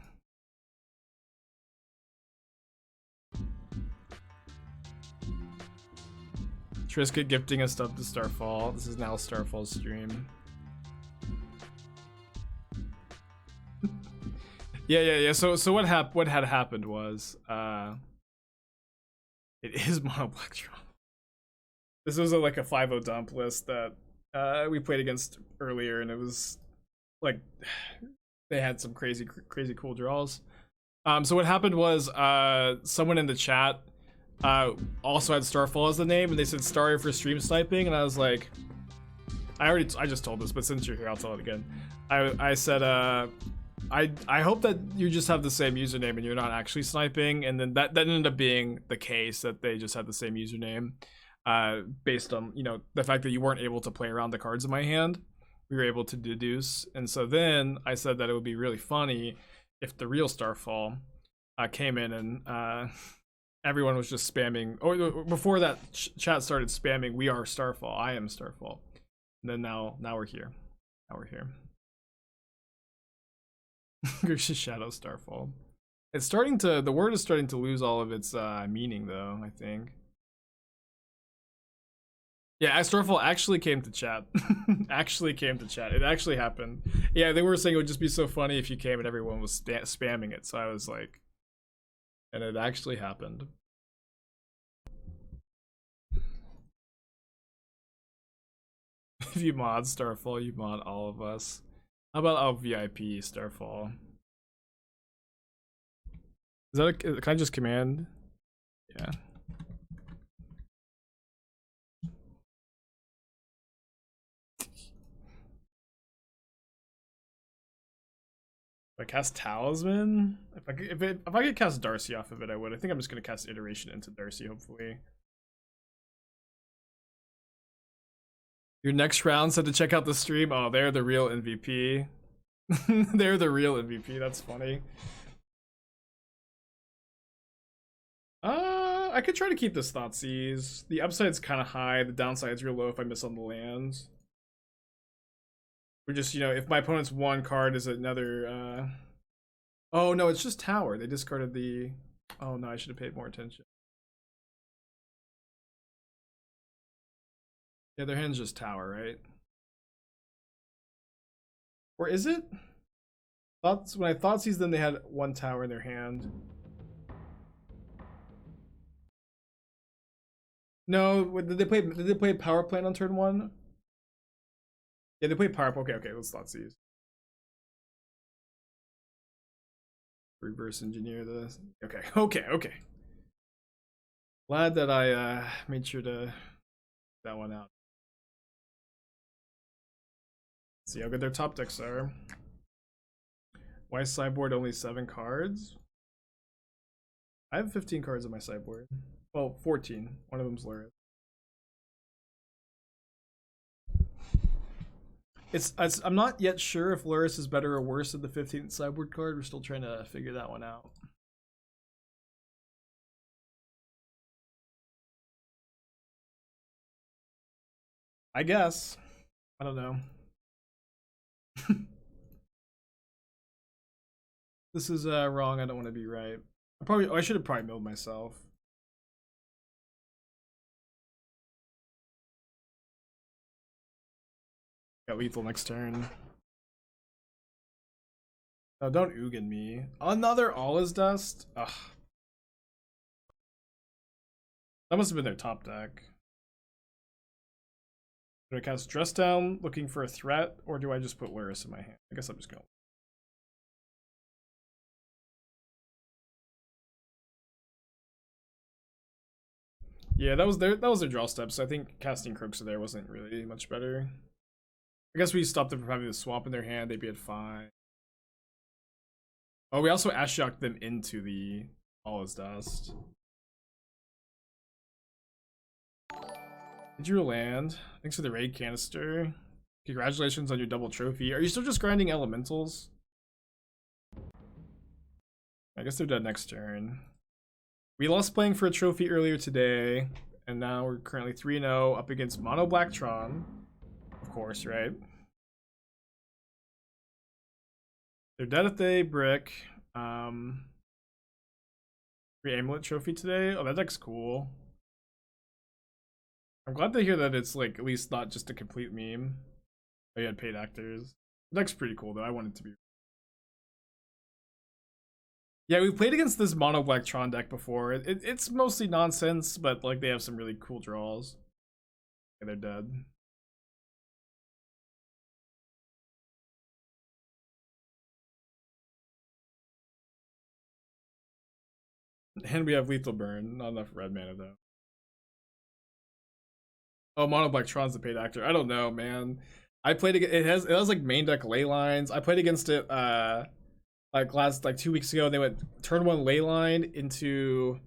Trisket gifting us stuff to Starfall. This is now Starfall's stream. Yeah. So what had happened was it is mono black Tron. This was like a 5-0 dump list that we played against earlier, and it was like they had some crazy cool draws. So what happened was someone in the chat also had Starfall as the name, and they said sorry for stream sniping, and I was like, I just told this, but since you're here, I'll tell it again. I said I hope that you just have the same username and you're not actually sniping, and then that ended up being the case, that they just had the same username, based on, you know, the fact that you weren't able to play around the cards in my hand. We were able to deduce, and so then I said that it would be really funny if the real Starfall came in and everyone was just spamming, or before that chat started spamming, "We are Starfall, I am Starfall," and then now we're here. Now we're here. Grixis Shadow Starfall. It's starting to, the word is starting to lose all of its meaning, though, I think. Yeah, Starfall actually came to chat. Actually came to chat. It actually happened. Yeah, they were saying it would just be so funny if you came and everyone was spamming it. So I was like, and it actually happened. If you mod Starfall, you mod all of us. How about our VIP Starfall? Is that can I just command? Yeah. If I cast Talisman, if I could cast Darcy off of it, I would. I think I'm just gonna cast Iteration into Darcy, hopefully. Your next round said to check out the stream. Oh, they're the real MVP. They're the real MVP. That's funny. I could try to keep this Thoughtseize. The upside's kind of high. The downside's real low if I miss on the lands. We're just, you know, if my opponent's one card is another. Oh no, it's just Tower. They discarded the. Oh no, I should have paid more attention. Yeah, their hand's just Tower, right? Or is it? When I Thoughtseize them, they had one Tower in their hand. No, did they play Power Plant on turn 1? Yeah, they played Power Plant. Okay, let's Thoughtseize. Reverse engineer this. Okay. Glad that I made sure to that one out. Let's see how good their top decks are. Why sideboard only 7 cards? I have 15 cards on my sideboard. Well, 14. One of them's Lurrus. I'm not yet sure if Lurrus is better or worse than the 15th sideboard card. We're still trying to figure that one out. I guess. I don't know. This is wrong. I don't want to be right. I should have probably milled myself. Got lethal next turn. Oh, don't Ugin me. Another All Is Dust? Ugh. That must have been their top deck. Do I cast Dress Down looking for a threat, or do I just put Lurrus in my hand? I guess I'm just going. Yeah, that was their draw step, so I think casting Kroxa there wasn't really much better. I guess we stopped them from having the swamp in their hand, they'd be at 5. Oh, we also Ashioked them into the All Is Dust. Did you land? Thanks for the raid canister. Congratulations on your double trophy. Are you still just grinding elementals? I guess they're dead next turn. We lost playing for a trophy earlier today, and now we're currently 3-0 up against Mono Black Tron. Of course, right? They're dead if they brick. Free Amulet trophy today. Oh, that deck's cool. I'm glad to hear that it's like at least not just a complete meme. They had paid actors. The deck's pretty cool though. I want it to be. Yeah, we played against this mono black Tron deck before. It's mostly nonsense, but like they have some really cool draws. And they're dead. And we have lethal burn. Not enough red mana though. Oh, mono black Tron's the paid actor. I don't know, man. I played it has like main deck ley lines. I played against it like 2 weeks ago. And they went turn 1 ley line into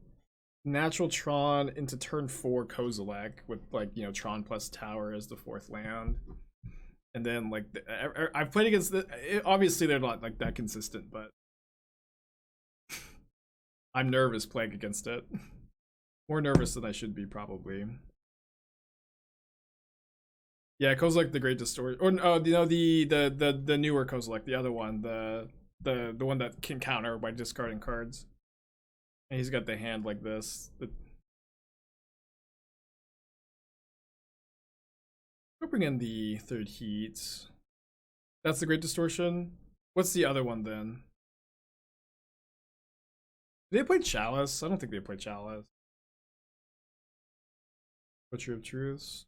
natural Tron into turn 4 Kozilek with like, you know, Tron plus tower as the 4th land. And then like I've played against obviously they're not like that consistent, but I'm nervous playing against it. More nervous than I should be probably. Yeah, Kozilek the Great Distortion, or you know the newer Kozilek, the other one, the one that can counter by discarding cards. And he's got the hand like this. We'll bring in the 3rd heat. That's the Great Distortion. What's the other one then? Did they play Chalice? I don't think they played Chalice. Butcher of Truths.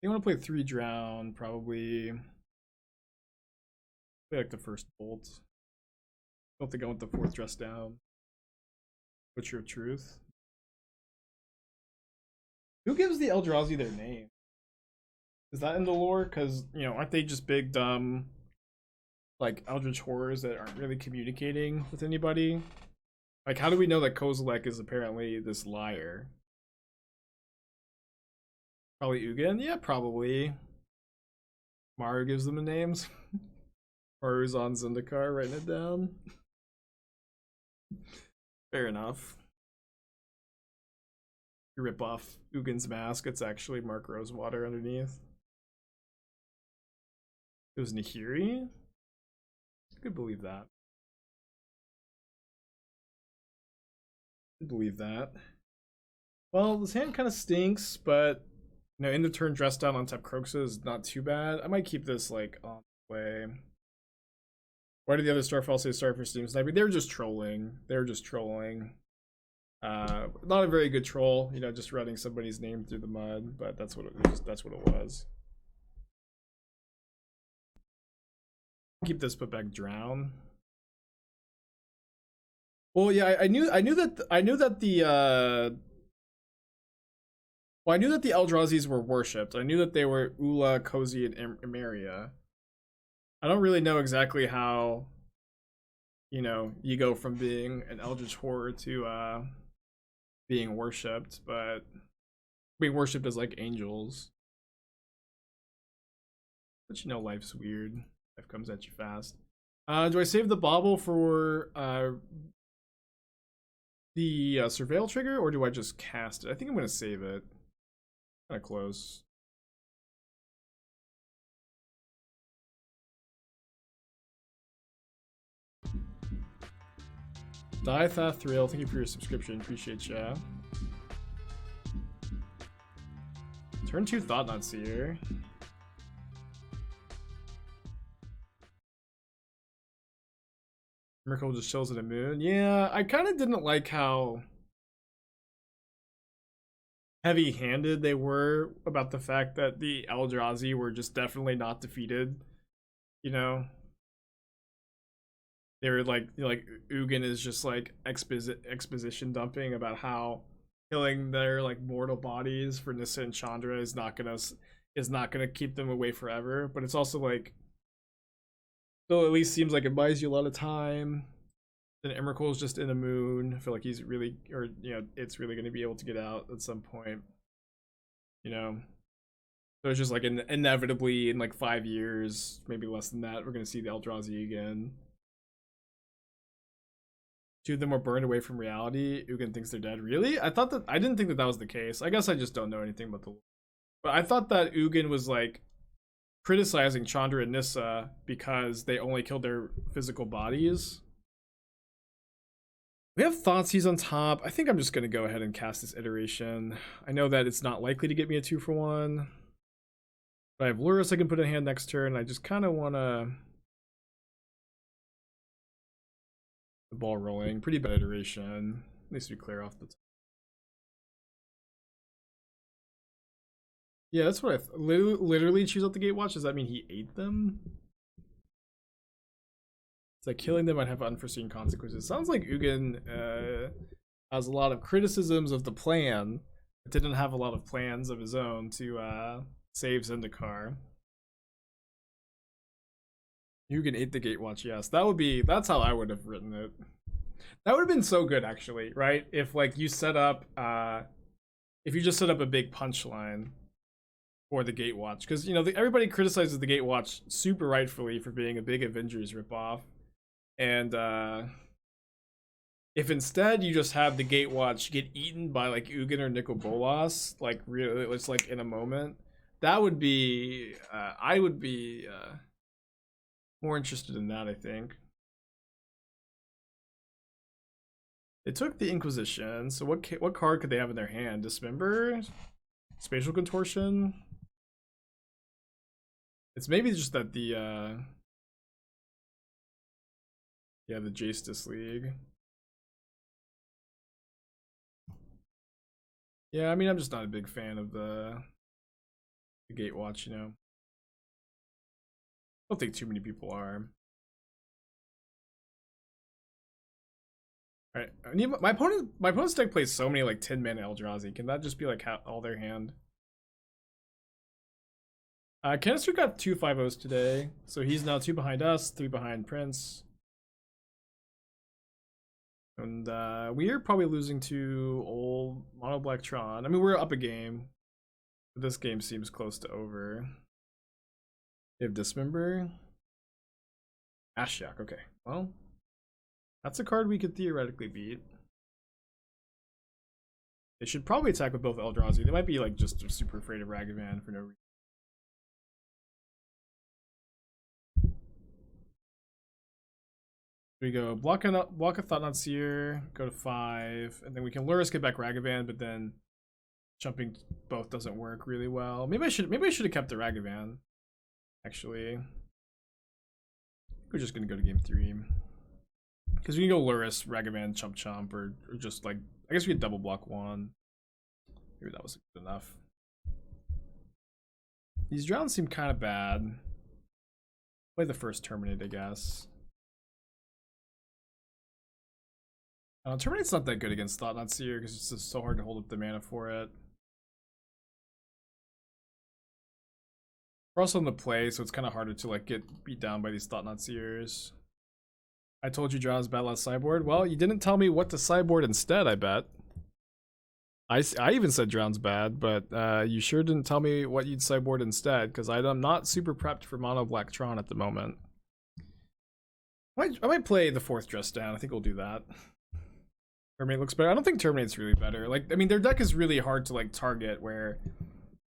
They want to play 3 Drown, probably. Play like the first Bolt. Don't think I want the 4th Dress Down. Butcher of Truth. Who gives the Eldrazi their name? Is that in the lore? Because, you know, aren't they just big, dumb, like, Eldritch Horrors that aren't really communicating with anybody? Like, how do we know that Kozilek is apparently this liar? Probably Ugin? Yeah, probably. Maru gives them the names. Maru's on Zendikar writing it down. Fair enough. You rip off Ugin's mask, it's actually Mark Rosewater underneath. It was Nahiri? I could believe that. I could believe that. Well, this hand kind of stinks, but you know, in the turn dress down on top Kroxa is not too bad. I might keep this like on the way. Why did the other Starfall say sorry for Steam Sniping? They were just trolling. They were just trolling. Not a very good troll, you know, just running somebody's name through the mud, but that's what it was. That's what it was. Keep this, put back Drown. Well, yeah, I knew that the well, I knew that the Eldrazi's were worshipped. I knew that they were Ula, Cozy, and Emeria. I don't really know exactly how, you know, you go from being an Eldritch Horror to being worshipped, but being worshipped as like angels. But you know, life's weird. Life comes at you fast. Do I save the Bauble for the Surveil trigger, or do I just cast it? I think I'm gonna save it. Kind of close. Diathath Thrill, thank you for your subscription. Appreciate ya. Turn 2 Thought-Knot Seer. Miracle just chills in a moon. Yeah, I kind of didn't like how heavy-handed they were about the fact that the Eldrazi were just definitely not defeated. You know? They were like Ugin is just like exposition dumping about how killing their like mortal bodies for Nissa and Chandra is not gonna keep them away forever. But it's also like, still at least seems like it buys you a lot of time. Then Emrakul's just in a moon. I feel like he's really, or you know, it's really gonna be able to get out at some point. You know, so it's just like inevitably in like 5 years, maybe less than that, we're gonna see the Eldrazi again. 2 of them were burned away from reality. Ugin thinks they're dead. Really? I didn't think that was the case. I guess I just don't know anything about the. But I thought that Ugin was like criticizing Chandra and Nissa because they only killed their physical bodies. We have Thoughtseize on top. I think I'm just gonna go ahead and cast this iteration. I know that it's not likely to get me a 2-for-1. But I have Lurrus I can put in hand next turn. I just kind of want to the ball rolling. Pretty bad iteration. At least we clear off the top. Yeah, that's what I literally choose out the Gatewatch. Does that mean he ate them? It's like killing them might have unforeseen consequences. Sounds like Ugin has a lot of criticisms of the plan, but didn't have a lot of plans of his own to save Zendikar. Ugin ate the Gatewatch, yes. That's how I would have written it. That would have been so good, actually, right? If like you set up if you just set up a big punchline for the Gatewatch, because you know everybody criticizes the Gatewatch super rightfully for being a big Avengers ripoff, and if instead you just have the Gatewatch get eaten by like Ugin or Nicol Bolas, like really, it's like in a moment, that would be I would be more interested in that, I think. They took the Inquisition, so what card could they have in their hand? Dismember? Spatial Contortion? It's maybe just that the yeah, the Justice League. Yeah, I mean, I'm just not a big fan of the Gatewatch, you know. I don't think too many people are. Alright, my opponent's deck plays so many like 10-mana Eldrazi. Can that just be like all their hand? Canister got 2 5-0s today, so he's now 2 behind us, 3 behind Prince. And we are probably losing to old Mono Black Tron. I mean, we're up a game, but this game seems close to over. They have Dismember. Ashiok, okay. Well, that's a card we could theoretically beat. They should probably attack with both Eldrazi. They might be like just super afraid of Ragavan for no reason. We go block a Thought-Knot Seer, go to 5, and then we can Lurrus, get back Ragavan, but then jumping both doesn't work really well. Maybe I should have kept the Ragavan. Actually, we're just gonna go to game 3 because we can go Lurrus, Ragavan, Chump, or just like I guess we could double block 1. Maybe that was good enough. These drowns seem kind of bad. Play the first Terminate, I guess. Terminate's not that good against Thought-Knot Seer because it's just so hard to hold up the mana for it. We're also in the play, so it's kind of harder to like get beat down by these Thought-Knot Seers. I told you Drown's bad last sideboard. Well, you didn't tell me what to sideboard instead, I bet. I even said Drown's bad, but you sure didn't tell me what you'd sideboard instead, because I'm not super prepped for Mono Black Tron at the moment. I might play the 4th Dress Down. I think we'll do that. Terminate looks better. I don't think Terminate's really better. Like, I mean, their deck is really hard to like target, where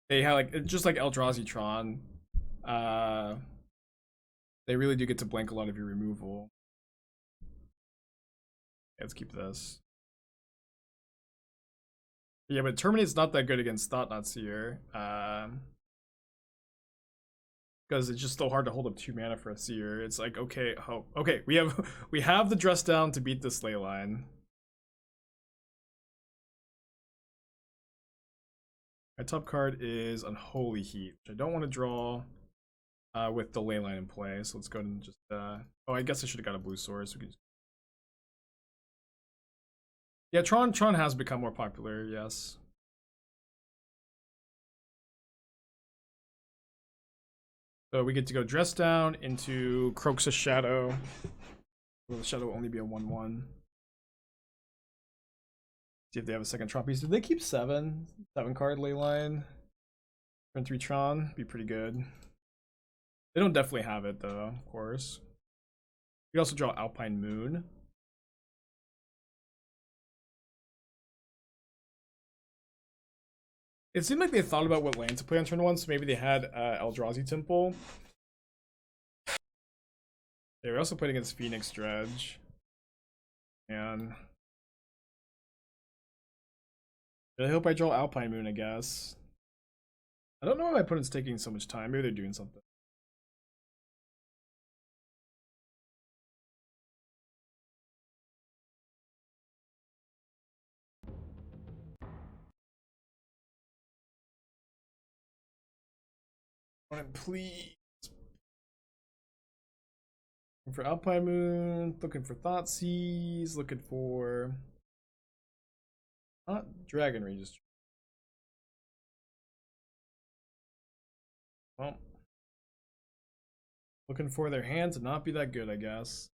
they have like just like Eldrazi Tron. They really do get to blank a lot of your removal. Yeah, let's keep this. Yeah, but Terminate's not that good against Thought-Knot Seer. Because it's just still hard to hold up 2 mana for a Seer. It's like, okay, okay, we have the Dress Down to beat this ley line. My top card is Unholy Heat, which I don't want to draw with the ley line in play. So let's go ahead and just oh, I guess I should have got a blue source. We could just... Yeah, Tron has become more popular, yes. So we get to go Dress Down into Kroxa Shadow. Well, the Shadow will only be a 1/1. See if they have a second Tron piece. Did they keep 7 card ley line? Turn 3 Tron, be pretty good. They don't definitely have it though, of course. We also draw Alpine Moon. It seemed like they thought about what land to play on turn 1, so maybe they had Eldrazi Temple. They were also playing against Phoenix Dredge. And I hope I draw Alpine Moon, I guess. I don't know why my opponent's taking so much time. Maybe they're doing something. Opponent, please. Looking for Alpine Moon, looking for Thoughtseize, looking for not Dragon Registry. Well, looking for their hand to not be that good, I guess.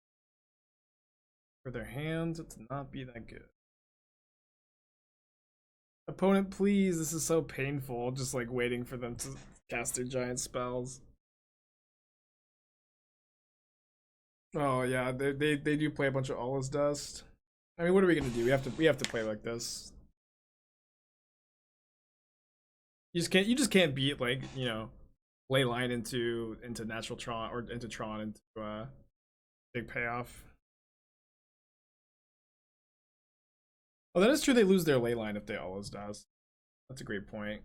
For their hand to not be that good. Opponent, please. This is so painful. Just like waiting for them to cast their giant spells. Oh yeah, they do play a bunch of Allah's Dust. I mean, what are we gonna do? We have to play like this. You just can't beat, like, you know, Leyline into natural Tron or into Tron into big payoff. Oh, that is true. They lose their Leyline if they Allah's Dust. That's a great point.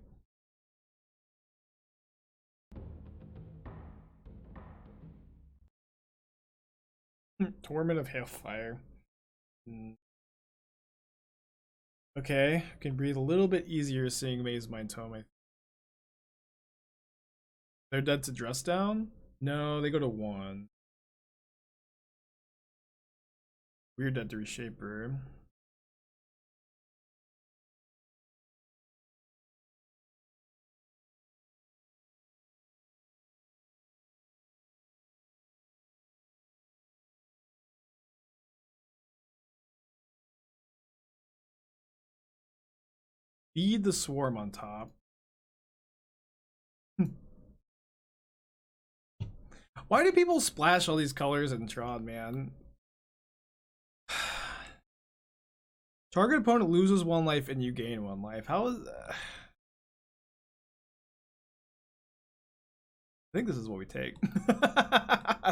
Torment of Hailfire. Okay, I can breathe a little bit easier seeing Maze Mind Tome. They're dead to Dress Down? No, they go to 1. We're dead to Reshaper. Feed the Swarm on top. Why do people splash all these colors in Tron, man? Target opponent loses 1 life and you gain 1 life. How is that? I think this is what we take.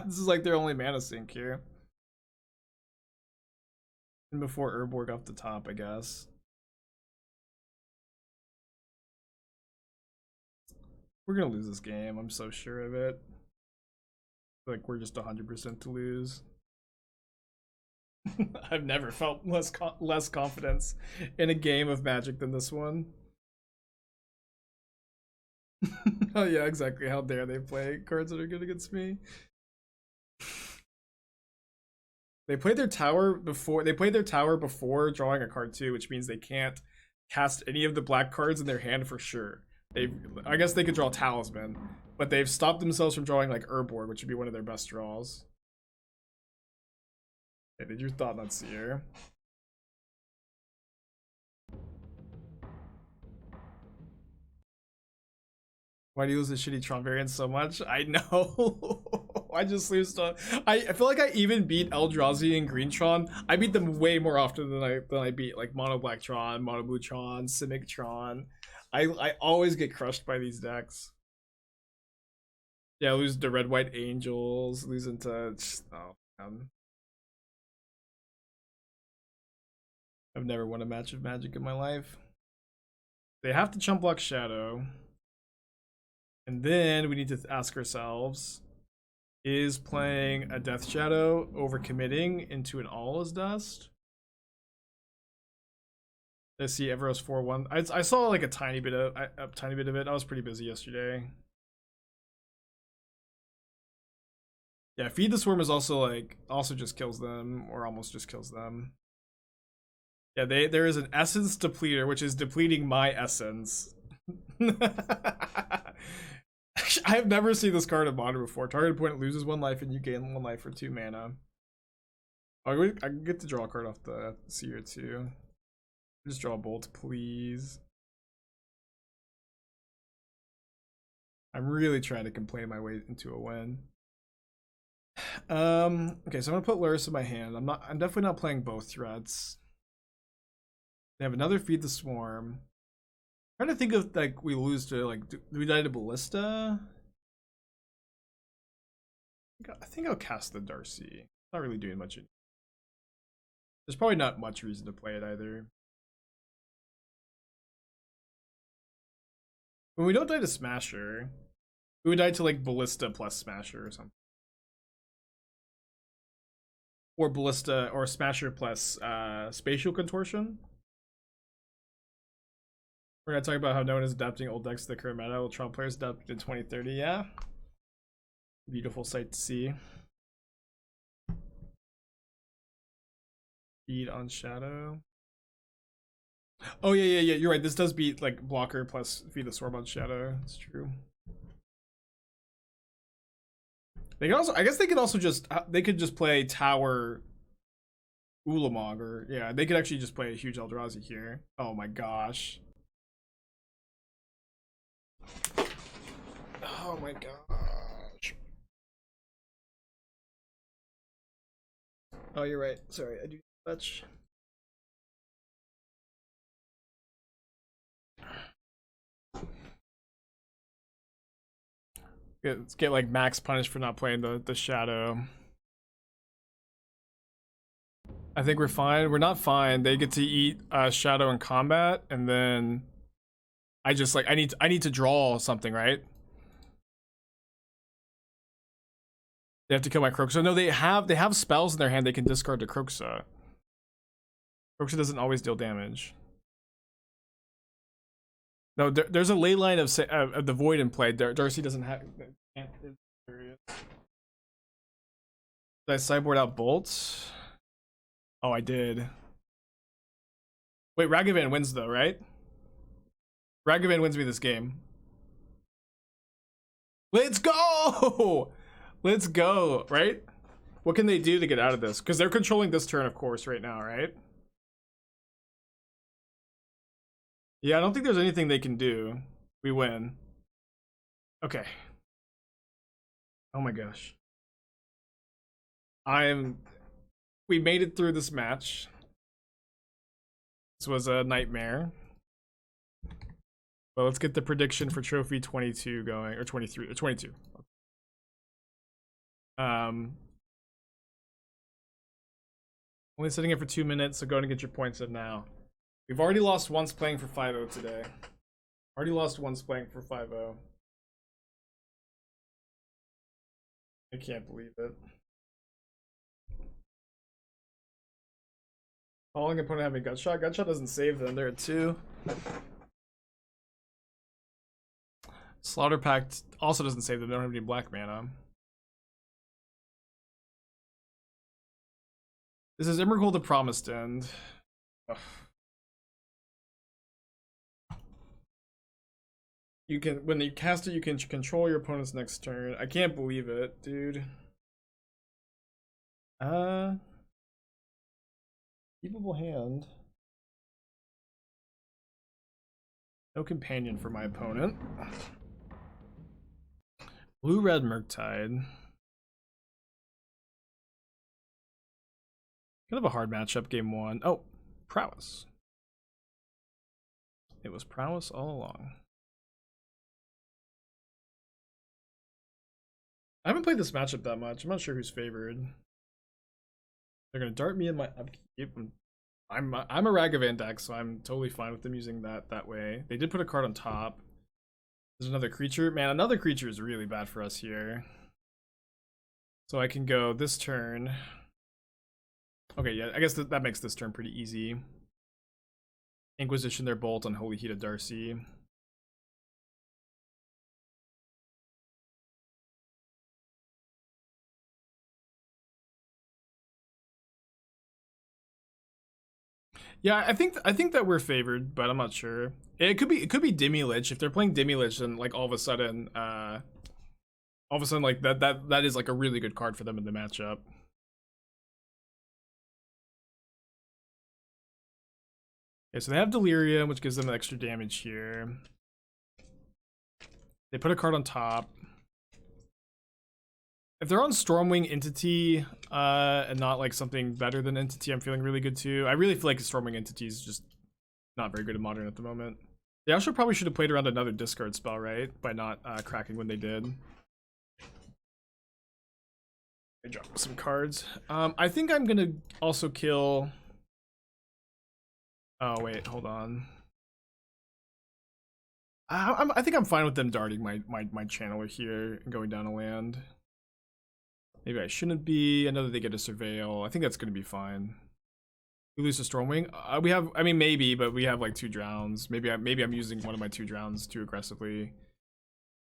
This is like their only mana sink here. And before Urborg off the top, I guess. We're gonna lose this game. I'm so sure of it. Like, we're just 100% to lose. I've never felt less confidence in a game of Magic than this one. Oh yeah, exactly. How dare they play cards that are good against me? They played their tower before. They played their tower before drawing a card too, which means they can't cast any of the black cards in their hand for sure. I guess they could draw Talisman, but they've stopped themselves from drawing like Urborg, which would be one of their best draws. Okay, they drew Thought-Knot Seer. Why do you lose the shitty Tron variant so much? I know. I just lose stuff. I feel like I even beat Eldrazi and Green Tron. I beat them way more often than I beat like Mono Black Tron, Mono Blue Tron, Simic Tron. I always get crushed by these decks. Yeah, lose the Red White Angels, lose into oh man. I've never won a match of Magic in my life. They have to chump block Shadow. And then we need to ask ourselves, is playing a Death Shadow overcommitting into an Allah's Dust? I see Everos 4-1. I saw like a tiny bit of it. I was pretty busy yesterday. Yeah, Feed the Swarm is also just kills them, or almost just kills them. Yeah, there is an Essence Depleter, which is depleting my essence. I have never seen this card in Modern before. Target opponent loses 1 life and you gain 1 life for 2 mana. Oh, I get to draw a card off the Seer too. Just draw a Bolt, please. I'm really trying to complain my way into a win. Okay, so I'm gonna put Lurrus in my hand. I'm definitely not playing both threats. They have another Feed the Swarm. I'm trying to think of like we lose to like do we die to Ballista? I think I'll cast the Darcy. Not really doing much. There's probably not much reason to play it either. When we don't die to Smasher, we would die to like Ballista plus Smasher or something. Or Ballista or Smasher plus Spatial Contortion. We're gonna talk about how no one is adapting old decks to the current meta. Will Tron players adapt in 2030? Yeah. Beautiful sight to see. Feed on Shadow. Oh yeah. You're right. This does beat like blocker plus feed the Swarm on Shadow. It's true. They can also, I guess they could also just play Tower Ulamog, or yeah, they could actually just play a huge Eldrazi here. Oh my gosh. Oh my gosh. Oh, you're right. Sorry, I do much. Let's get like max punished for not playing the Shadow. I think we're fine. We're not fine. They get to eat Shadow in combat, and then I just like I need to draw something, right? They have to kill my Kroxa. No, they have spells in their hand they can discard to Kroxa. Kroxa doesn't always deal damage. No, there's a ley line of the Void in play. Darcy doesn't have. Did I sideboard out bolts? Oh, I did. Wait, Ragavan wins though, right? Ragavan wins me this game. Let's go! Let's go, right? What can they do to get out of this? Because they're controlling this turn, of course, right now, right? Yeah, I don't think there's anything they can do. We win. Okay. Oh my gosh. We made it through this match. This was a nightmare. Well, let's get the prediction for trophy 22 going, or 23, or 22. Only sitting it for 2 minutes, so go and get your points in now. We've already lost once playing for 5-0 today. Already lost once playing for 5-0. I can't believe it. Calling opponent having Gutshot. Gutshot doesn't save them. They're at 2. Slaughter Pact also doesn't save them. They don't have any black mana. This is Emrakul the Promised End. Ugh. You can, when you cast it, you can control your opponent's next turn. I can't believe it, dude. Keepable hand. No companion for my opponent. Blue-red Murktide. Kind of a hard matchup, game 1. Oh, Prowess. It was Prowess all along. I haven't played this matchup that much. I'm not sure who's favored. They're gonna dart me in my upkeep. I'm a Ragavan deck, so I'm totally fine with them using that way. They did put a card on top. There's another creature. Man, another creature is really bad for us here. So I can go this turn. Okay, yeah, I guess that makes this turn pretty easy. Inquisition their bolt, Unholy Heat of Darcy. Yeah, I think that we're favored, but I'm not sure. It could be Dimilich. If they're playing Dimilich, then like all of a sudden like that is like a really good card for them in the matchup. Okay, so they have Delirium, which gives them extra damage here. They put a card on top. If they're on Stormwing Entity, and not like something better than Entity, I'm feeling really good too. I really feel like Stormwing Entity is just not very good in Modern at the moment. They also probably should have played around another discard spell, right? By not cracking when they did. I dropped some cards. I think I'm gonna also kill... Oh wait, hold on. I think I'm fine with them darting my channeler here and going down a land. Maybe I shouldn't be. I know that they get a Surveil. I think that's going to be fine. We lose to Stormwing. We have, I mean, maybe, but we have like 2 drowns. Maybe I'm using one of my 2 drowns too aggressively.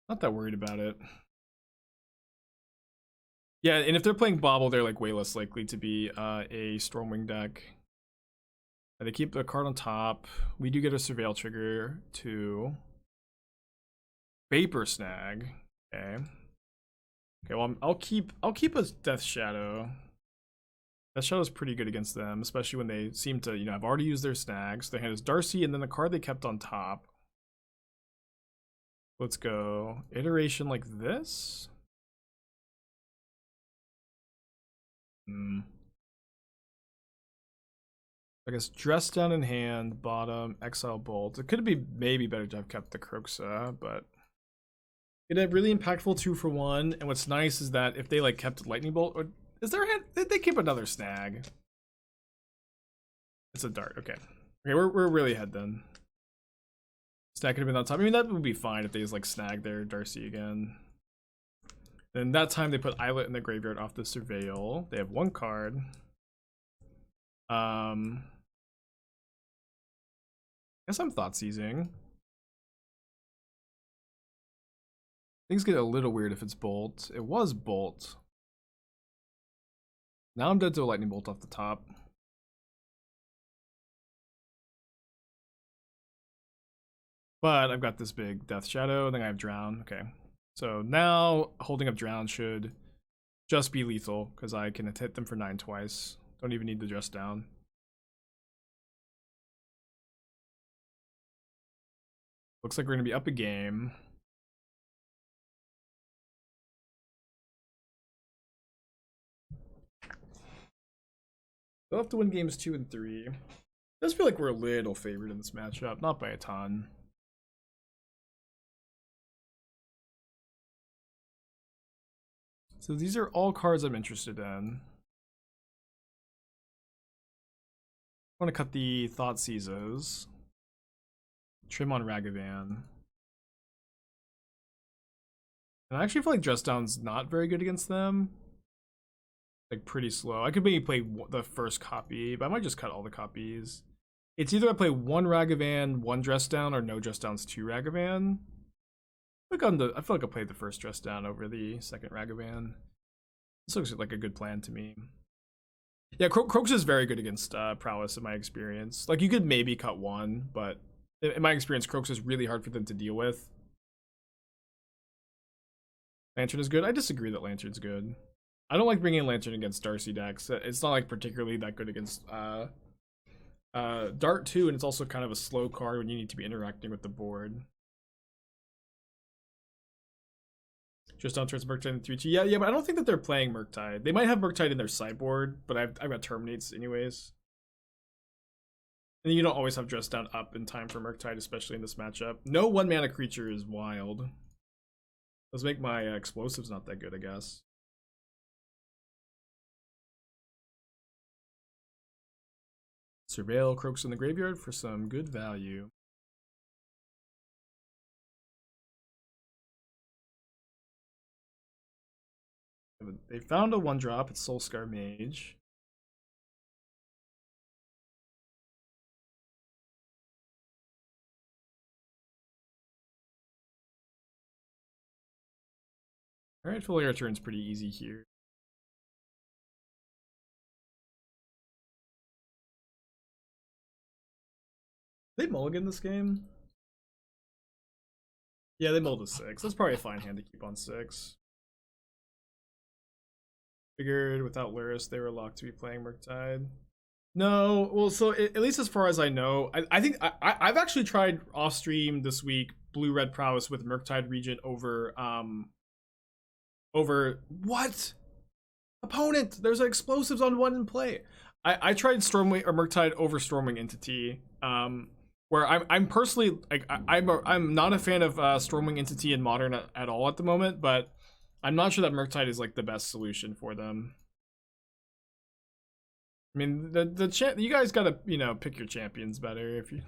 Not that worried about it. Yeah, and if they're playing Bauble, they're like way less likely to be a Stormwing deck. And they keep the card on top. We do get a Surveil trigger to Vapor Snag. Okay. Okay, well I'll keep a Death Shadow. Death Shadow is pretty good against them, especially when they seem to, you know, have already used their snags. Their hand is Darcy, and then the card they kept on top. Let's go. Iteration like this. I guess Dress Down in hand, bottom, Exile Bolt. It could be maybe better to have kept the Kroxa, but it had really impactful 2-for-1. And what's nice is that if they like kept Lightning Bolt, or is there a hand? They keep another snag. It's a dart. Okay. Okay, we're really ahead then. Snag could have been on top. I mean, that would be fine if they just like snag their Darcy again. Then that time they put Islet in the graveyard off the Surveil. They have 1 card. I guess I'm Thoughtseizing. Things get a little weird if it's Bolt. It was Bolt. Now I'm dead to a Lightning Bolt off the top. But I've got this big Death Shadow, and then I have Drown. Okay. So now holding up Drown should just be lethal, because I can hit them for 9 twice. Don't even need the Dress Down. Looks like we're going to be up a game. They'll have to win games 2 and 3. I just feel like we're a little favored in this matchup, not by a ton. So these are all cards I'm interested in. I want to cut the Thoughtseizes. Trim on Ragavan. And I actually feel like Dress Down's not very good against them. Like pretty slow. I could maybe play the first copy, but I might just cut all the copies. It's either I play 1 Ragavan, 1 Dress Down, or no Dress Downs, 2 Ragavan. I feel like I played the first Dress Down over the second Ragavan. This looks like a good plan to me. Yeah, Kroxa is very good against Prowess in my experience. Like you could maybe cut 1, but in my experience, Kroxa is really hard for them to deal with. Lantern is good. I disagree that Lantern's good. I don't like bringing Lantern against Darcy decks. It's not like particularly that good against Dart 2, and it's also kind of a slow card when you need to be interacting with the board. Just don't turn Murktide in 3-2. Yeah, but I don't think that they're playing Murktide. They might have Murktide in their sideboard, but I've got Terminates anyways. And you don't always have Dress Down up in time for Murktide, especially in this matchup. No 1-mana creature is wild. Does make my explosives not that good, I guess. Surveil Kroxa in the graveyard for some good value. They found a 1-drop. It's Soulscar Mage. Alright, Familiar Turn's pretty easy here. They mulligan this game? Yeah, they mulled a 6. That's probably a fine hand to keep on 6. Figured without Lurrus, they were locked to be playing Murktide. No, well, so at least as far as I know, I think I've actually tried off stream this week Blue-Red Prowess with Murktide Regent over what? Opponent! There's explosives on 1 in play. I tried Stormwing or Murktide over Stormwing Entity. Where I'm personally like I'm not a fan of Stormwing Entity in Modern at all at the moment, but I'm not sure that Murktide is like the best solution for them. I mean, you guys gotta, you know, pick your champions better if you.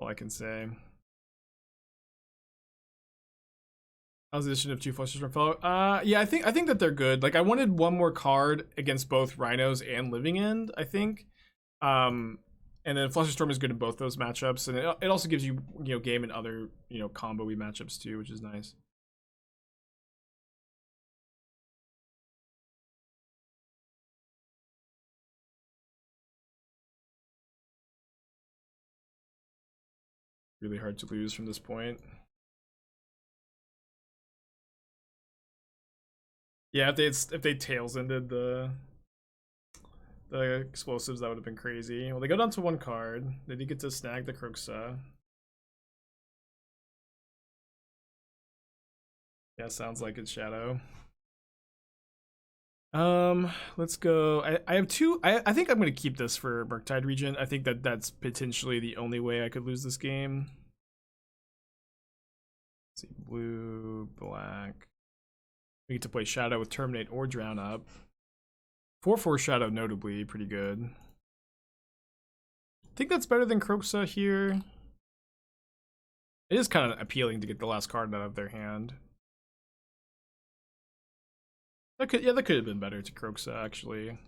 All I can say. How's the addition of 2 Flusterstorm fellow? Yeah, I think that they're good. Like, I wanted one more card against both Rhinos and Living End, I think. And then Flusterstorm is good in both those matchups, and it also gives you, game in other, combo-y matchups too, which is nice. Really hard to lose from this point. Yeah, if they tails ended the explosives, that would have been crazy. Well, they go down to 1 card. They did get to snag the Kroxa. Yeah, sounds like it's Shadow. Let's go. I have 2. I think I'm gonna keep this for Murktide Regent. I think that's potentially the only way I could lose this game. Let's see, blue, black. We get to play Shadow with Terminate or Drown Up. 4/4 Shadow, notably, pretty good. I think that's better than Kroxa here. It is kind of appealing to get the last card out of their hand. That could have been better to Kroxa, actually.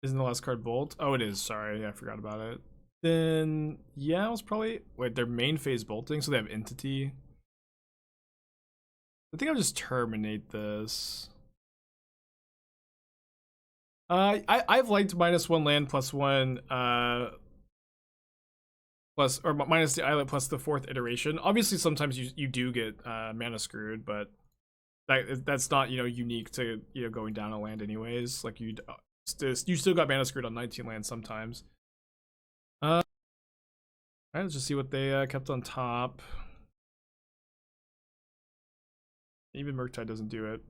Isn't the last card Bolt? Oh, it is. Sorry, I forgot about it. Then, yeah, it was probably... Wait, their main phase bolting, so they have Entity. I think I'll just terminate this. I've liked -1 land +1, plus, or minus the islet plus the 4th iteration. Obviously, sometimes you do get mana screwed, but that's not, unique to, going down a land anyways. Like, you still got mana screwed on 19 lands sometimes. Alright, let's just see what they kept on top. Even Murktide doesn't do it.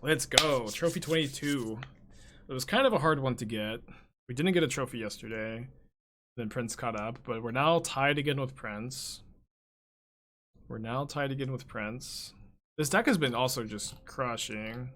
Let's go. Trophy 22. It was kind of a hard one to get. We didn't get a trophy yesterday. Then Prince caught up, but we're now tied again with Prince. This deck has been also just crushing.